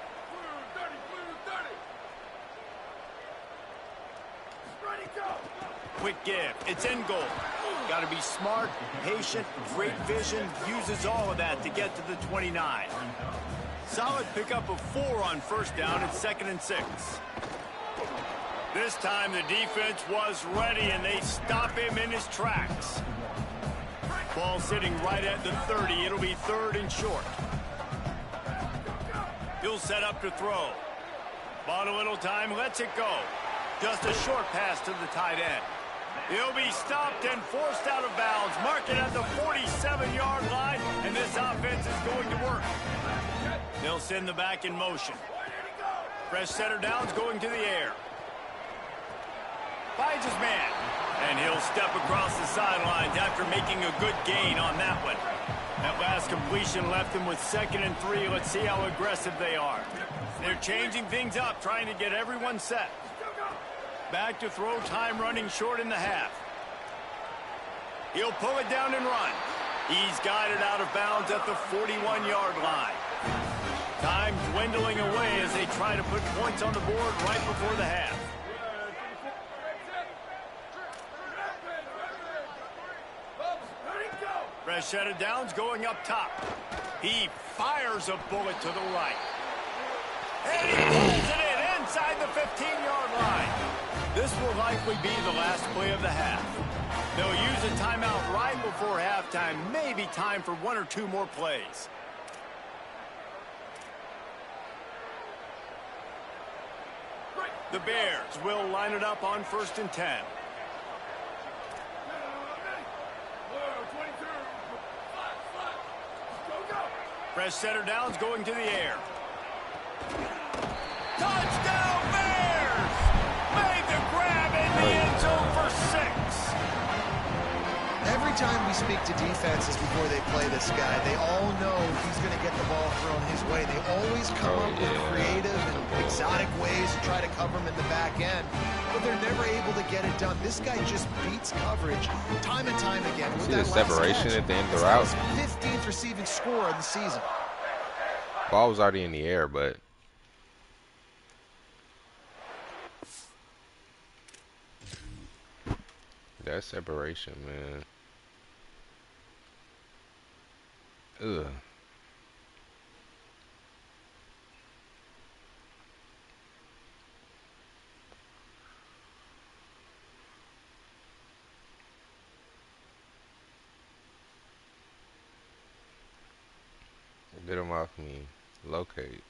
Quick give. It's in goal. Got to be smart, patient, great vision, uses all of that to get to the 29. Solid pickup of 4 on first down. It's 2nd and 6. This time the defense was ready, and they stop him in his tracks. Ball sitting right at the 30. It'll be 3rd and short. He'll set up to throw. Bought a little time, lets it go. Just a short pass to the tight end. He'll be stopped and forced out of bounds. Mark it at the 47-yard line, and this offense is going to work. They'll send the back in motion. Fresh center downs going to the air. Finds his man, and he'll step across the sidelines after making a good gain on that one. That last completion left them with 2nd and 3. Let's see how aggressive they are. They're changing things up, trying to get everyone set. Back to throw, time running short in the half. He'll pull it down and run. He's got it out of bounds at the 41-yard line. Time dwindling away as they try to put points on the board right before the half. Fresh set of downs going up top. He fires a bullet to the right. And he pulls it in inside the 15-yard line. This will likely be the last play of the half. They'll use a timeout right before halftime. Maybe time for 1 or 2 more plays. The Bears will line it up on 1st and 10. Fresh setter downs going to the air. Touchdown Bears! Made the grab in the end zone for 6. Every time we speak to defenses before they play this guy, they all know he's going to get the ball thrown his way. They always come up with creative and exotic ways to try to cover him in the back end, but they're never able to get it done. This guy just beats coverage time and time again. With See that the separation catch, at the end of the route? 15th receiving score of the season. Ball was already in the air, but that separation, man. Ugh. Get him off me. Locate.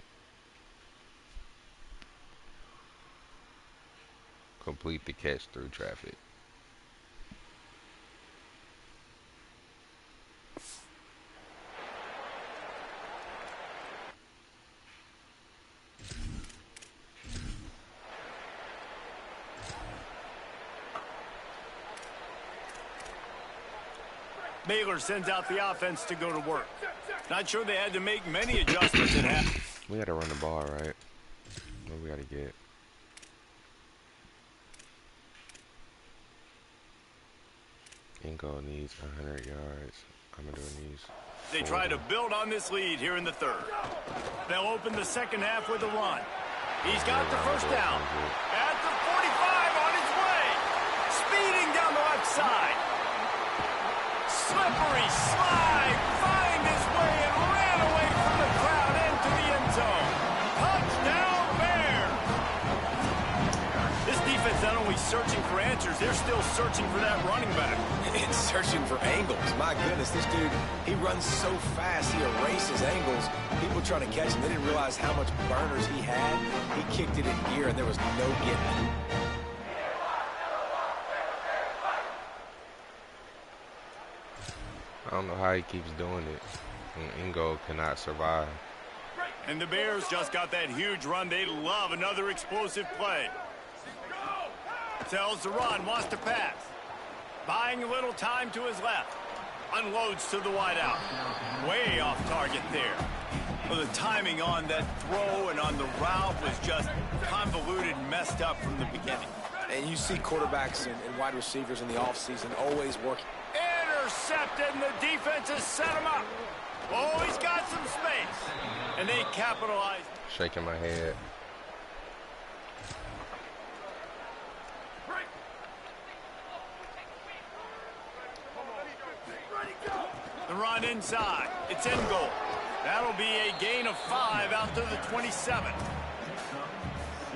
Complete the catch through traffic. Baylor sends out the offense to go to work. Not sure they had to make many adjustments at half. We gotta run the ball, right? What we gotta get? Ingo needs 100 yards. Amador needs 40. They try to build on this lead here in the 3rd. They'll open the 2nd half with a run. He's got the 1st down. At the 45 on his way. Speeding down the left side. Slippery slide. Find his way and ran away from the crowd into the end zone. Touchdown Bears. This defense not only searching for answers, they're still searching for that running back. And searching for angles. My goodness, this dude, he runs so fast, he erases angles. People trying to catch him, they didn't realize how much burners he had. He kicked it in gear, and there was no getting it. I don't know how he keeps doing it. And Ingo cannot survive. And the Bears just got that huge run. They love another explosive play. Tells the run, wants to pass. Buying a little time to his left. Unloads to the wideout. Way off target there. Well, the timing on that throw and on the route was just convoluted and messed up from the beginning. And you see quarterbacks and wide receivers in the offseason always working. Intercepted, and the defense has set him up. Oh, he's got some space. And they capitalize. Shaking my head. The run inside. It's in goal. That'll be a gain of 5 out to the 27.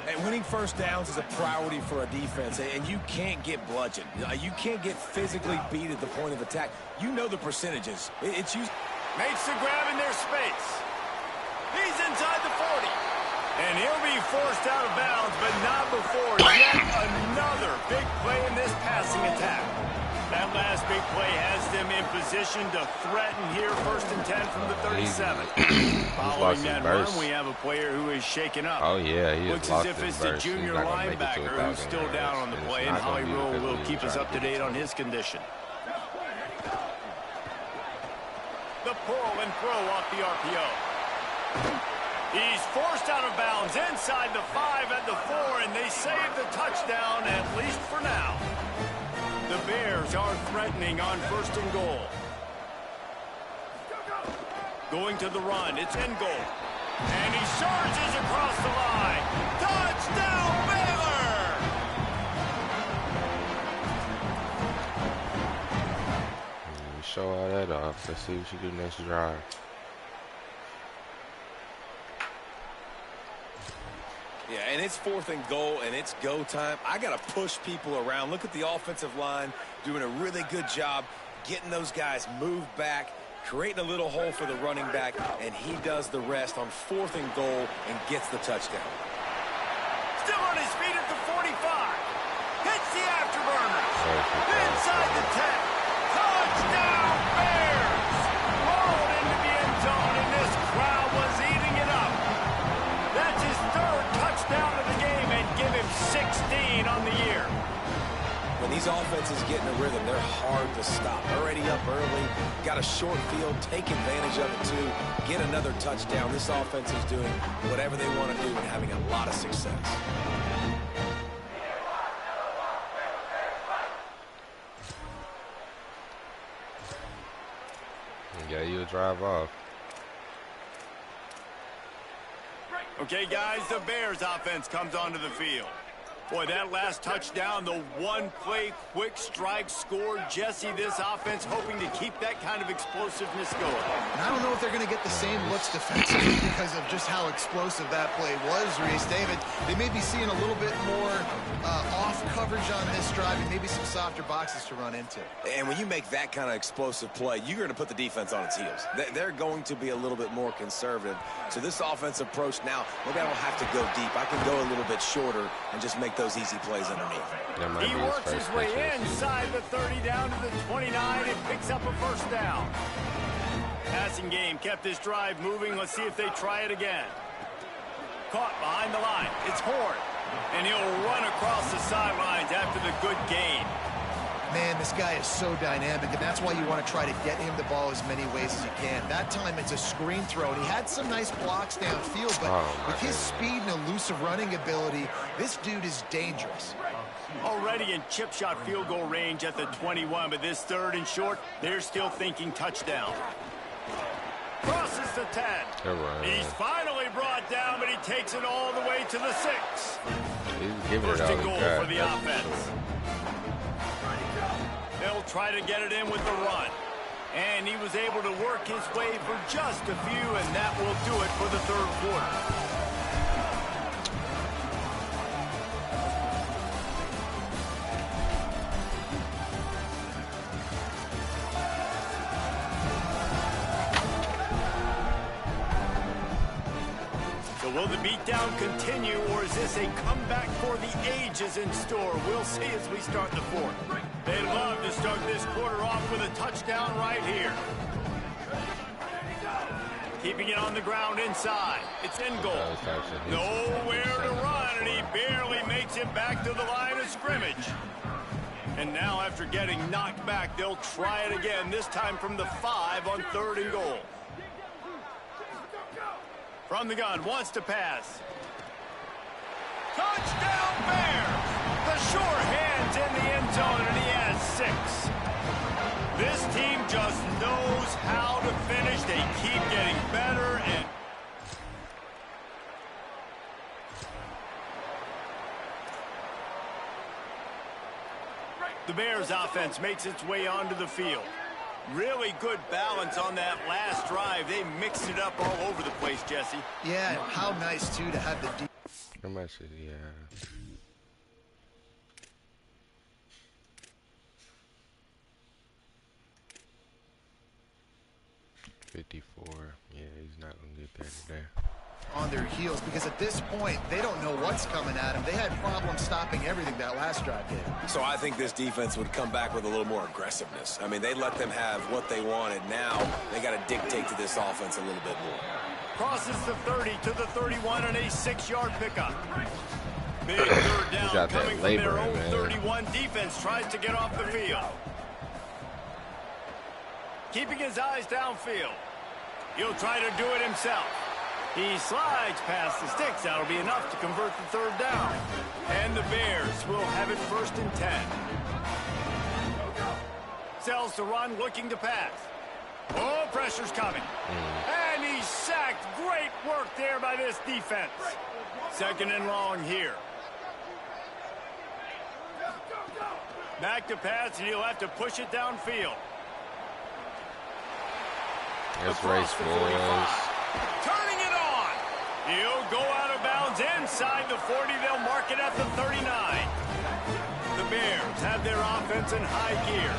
And winning first downs is a priority for a defense, and you can't get bludgeoned. You can't get physically beat at the point of attack. You know the percentages. It's used. Makes the grab in their space. He's inside the 40. And he'll be forced out of bounds, but not before yet another big play in this passing attack. That last big play has them in position to threaten here, 1st and 10 from the 37. Following that run, we have a player who is shaken up. Oh, yeah, he looks as if it's the junior linebacker who's still down on the play, and Holly Rowe will keep us up to date on his condition. The pull and throw off the RPO. He's forced out of bounds inside the 5 at the 4, and they save the touchdown, at least for now. The Bears are threatening on 1st and goal. Going to the run, it's in goal. And he surges across the line. Touchdown, Baylor! Show all that off. Let's see what you do next drive. Yeah, and it's 4th and goal, and it's go time. I got to push people around. Look at the offensive line doing a really good job getting those guys moved back, creating a little hole for the running back, and he does the rest on 4th and goal and gets the touchdown. Still on his feet at the 45. Hits the afterburners. Inside the 10. Touchdown, Bears! Rolled into the end zone, and this crowd was eating it up. That's his 3rd touchdown of the game, and give him 16 on the year. When these offenses get in a rhythm, they're hard to stop. Already up early, got a short field, take advantage of it too, get another touchdown. This offense is doing whatever they want to do and having a lot of success. Yeah, you drive off. Okay, guys, the Bears offense comes onto the field. Boy, that last touchdown, the one-play quick strike score. Jesse, this offense hoping to keep that kind of explosiveness going. And I don't know if they're going to get the same looks defensively because of just how explosive that play was, Reese. David, they may be seeing a little bit more off coverage on this drive and maybe some softer boxes to run into. And when you make that kind of explosive play, you're going to put the defense on its heels. They're going to be a little bit more conservative. So this offense approach now, maybe I don't have to go deep. I can go a little bit shorter and just make those easy plays underneath. He works his way inside the 30 down to the 29 and picks up a first down. Passing game kept this drive moving. Let's see if they try it again. Caught behind the line. It's Horn. And he'll run across the sidelines after the good gain. Man, this guy is so dynamic, and that's why you want to try to get him the ball as many ways as you can. That time it's a screen throw, and he had some nice blocks downfield, but with his speed and elusive running ability, this dude is dangerous. Already in chip shot field goal range at the 21, but this 3rd and short, they're still thinking touchdown. Crosses the 10. He's finally brought down, but he takes it all the way to the 6. He's giving First it all and he goal got, for the offense. They'll try to get it in with the run. And he was able to work his way for just a few, and that will do it for the 3rd quarter. So will the beatdown continue, or is this a comeback for the ages in store? We'll see as we start the 4th. They'd love to start this quarter off with a touchdown right here. Keeping it on the ground inside. It's in goal. Nowhere to run, and he barely makes it back to the line of scrimmage. And now after getting knocked back, they'll try it again, this time from the 5 on 3rd and goal. From the gun, wants to pass. Touchdown Bears! The sure hands in the end zone, and he has 6. This team just knows how to finish. They keep getting better, and the Bears offense makes its way onto the field. Really good balance on that last drive. They mixed it up all over the place, Jesse. Yeah, how nice, too, to have the deep. How much is he? 54. Yeah, he's not going to get that today. On their heels, because at this point, they don't know what's coming at them. They had problems stopping everything that last drive did. So I think this defense would come back with a little more aggressiveness. I mean, they let them have what they wanted. Now they got to dictate to this offense a little bit more. Crosses the 30 to the 31 and a 6-yard pickup. Big 3rd down coming from their own 31. Defense tries to get off the field. Keeping his eyes downfield. He'll try to do it himself. He slides past the sticks. That'll be enough to convert the 3rd down. And the Bears will have it 1st and 10. Sells to run, looking to pass. Oh, pressure's coming. And he's sacked. Great work there by this defense. 2nd and long here. Back to pass, and he'll have to push it downfield. That's race, boys. Turning it on. He'll go out of bounds Runs inside the 40. They'll mark it at the 39. The Bears have their offense in high gear.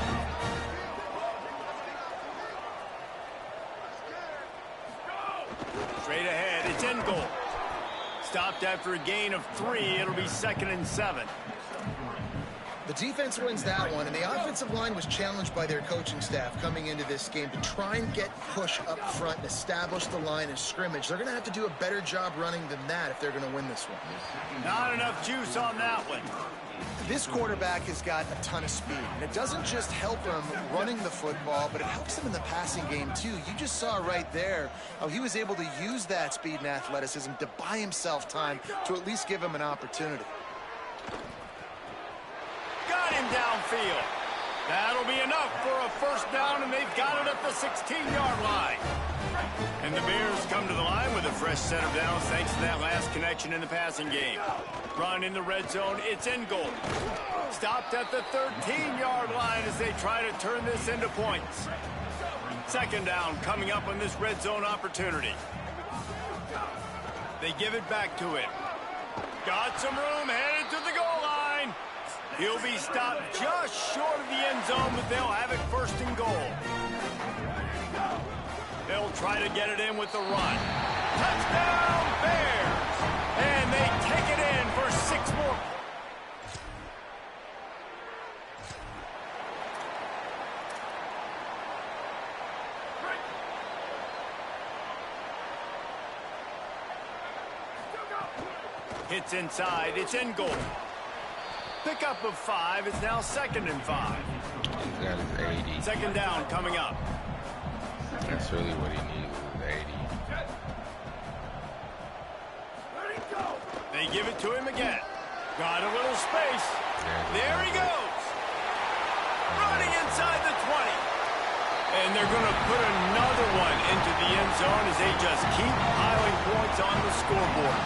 Straight ahead, it's in goal. Stopped after a gain of 3. It'll be 2nd and 7. The defense wins that one, and the offensive line was challenged by their coaching staff coming into this game to try and get push up front and establish the line of scrimmage. They're going to have to do a better job running than that if they're going to win this one. Not enough juice on that one. This quarterback has got a ton of speed, and it doesn't just help him running the football, but it helps him in the passing game too. You just saw right there how he was able to use that speed and athleticism to buy himself time to at least give him an opportunity. Got him downfield. That'll be enough for a first down, and they've got it at the 16-yard line. And the Bears come to the line with a fresh set of downs thanks to that last connection in the passing game. Run in the red zone. It's in goal. Stopped at the 13-yard line as they try to turn this into points. 2nd down coming up on this red zone opportunity. They give it back to him. Got some room, headed to the goal line. He'll be stopped just short of the end zone, but they'll have it 1st and goal. They'll try to get it in with the run. Touchdown, Bears! And they take it in for 6 more. Hits inside. It's in goal. Pickup of 5 is now 2nd and 5. He's got his 80. 2nd down coming up. That's really what he needs, is 80. They give it to him again. Got a little space. There he goes. Running inside the 20. And they're going to put another one into the end zone as they just keep piling points on the scoreboard.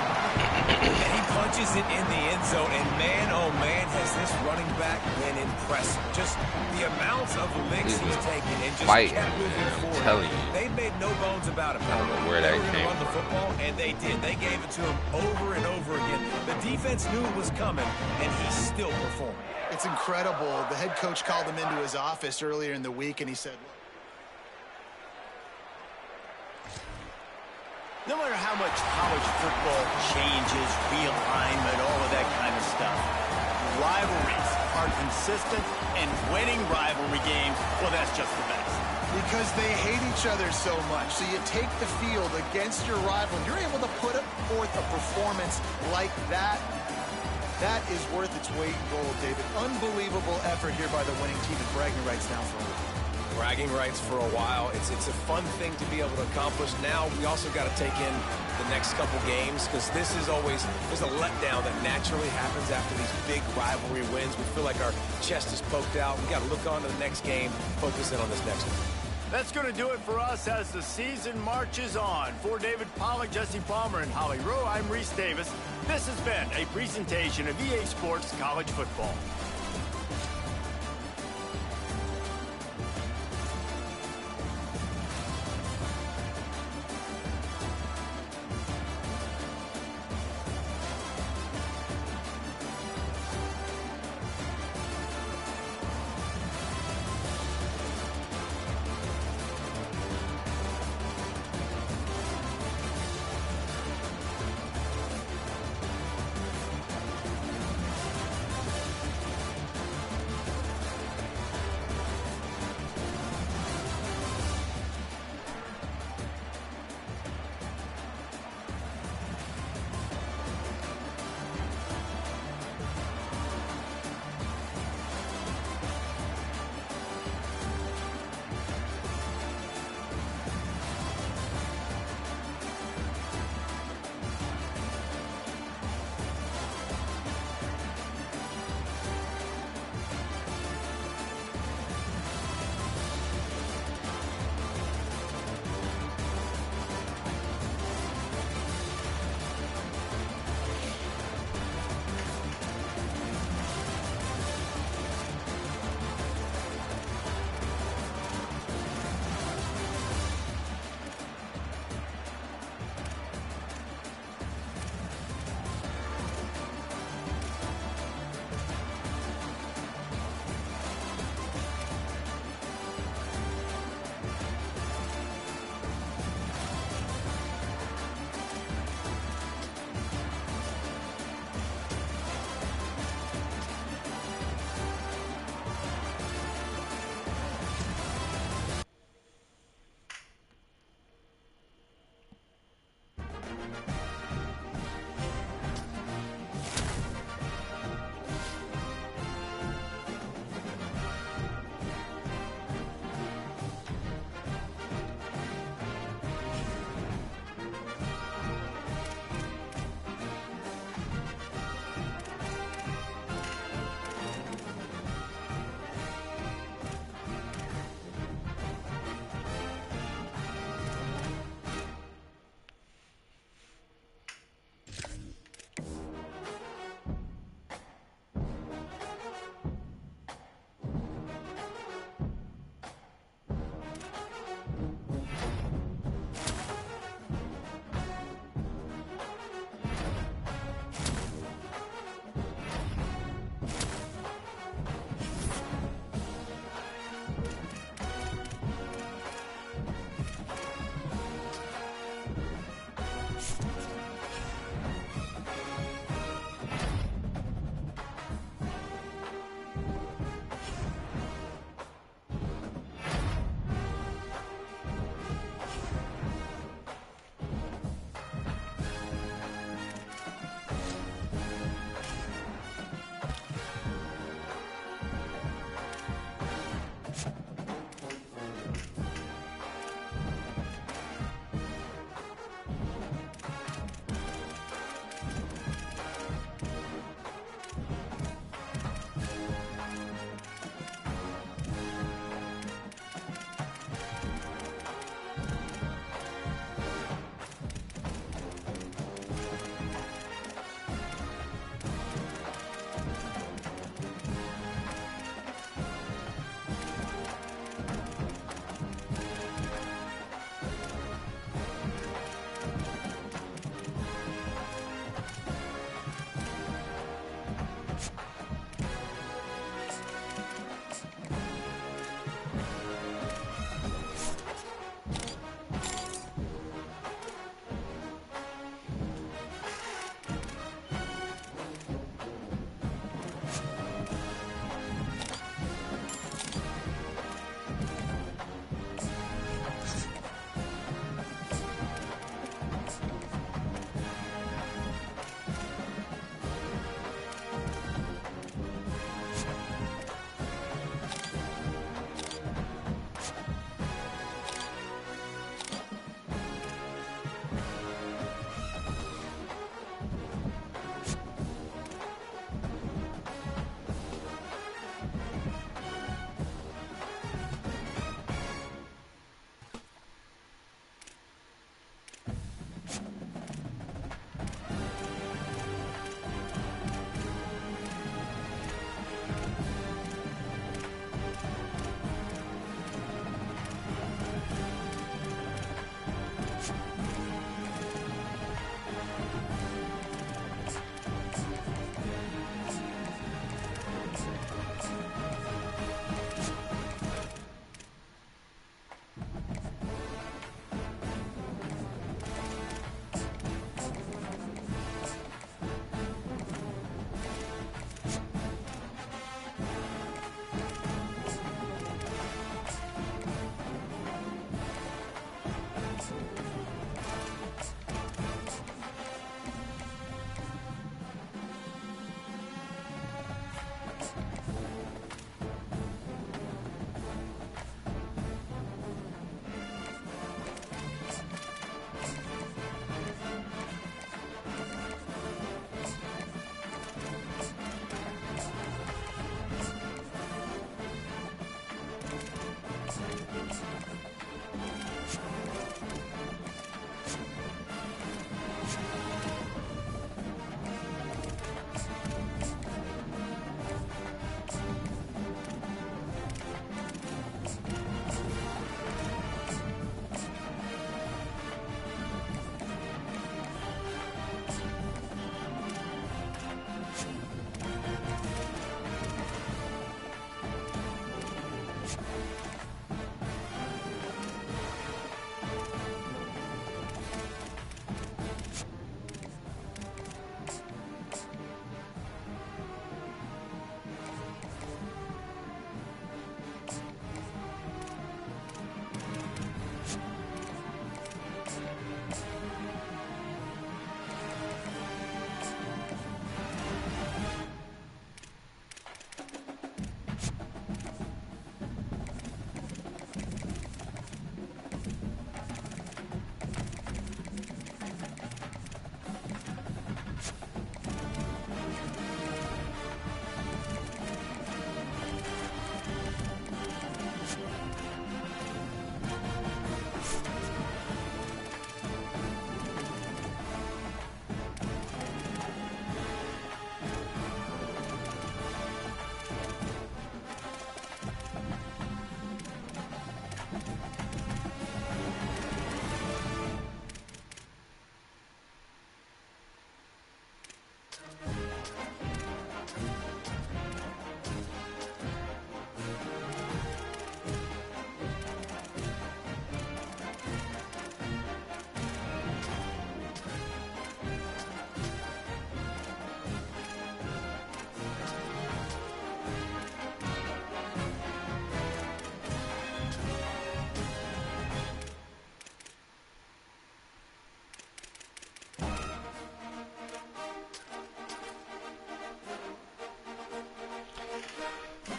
And he punches it in the end zone, and man, oh man, has this running back been impressive. Just the amounts of licks he's taken and just kept moving forward. Telling you. They made no bones about it. I don't know where that came from. They were going to run the from. football, and they did. They gave it to him over and over again. The defense knew it was coming, and he's still performing. It's incredible. The head coach called him into his office earlier in the week, and he said, No matter how much college football changes, realignment, all of that kind of stuff, rivalries are consistent, and winning rivalry games, well, that's just the best. because they hate each other so much. So you take the field against your rival, and you're able to put forth a performance like that. That is worth its weight in gold, David. Unbelievable effort here by the winning team, and bragging rights now for a while. Bragging rights for a while. It's a fun thing to be able to accomplish. Now we also got to take in the next couple games, because this is always, there's a letdown that naturally happens after these big rivalry wins. We feel like our chest is poked out. We got to look on to the next game, focus in on this next one. That's going to do it for us as the season marches on. For David Pollack, Jesse Palmer, and Holly Rowe, I'm Reese Davis. This has been a presentation of EA Sports College Football.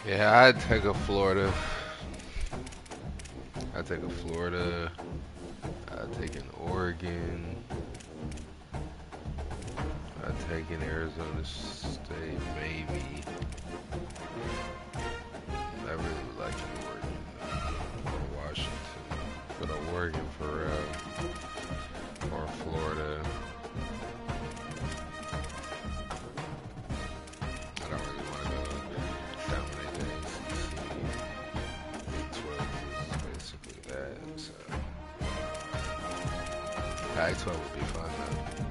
Yeah, I'd take a Florida. I'd take a Florida. I'd take an Oregon. I'd take an Arizona State, maybe. I really would like an Oregon or Washington, but an Oregon for or Florida. I don't really want to go dominate the ACC. Big 12 is basically that. So Pac-12 would be fun though.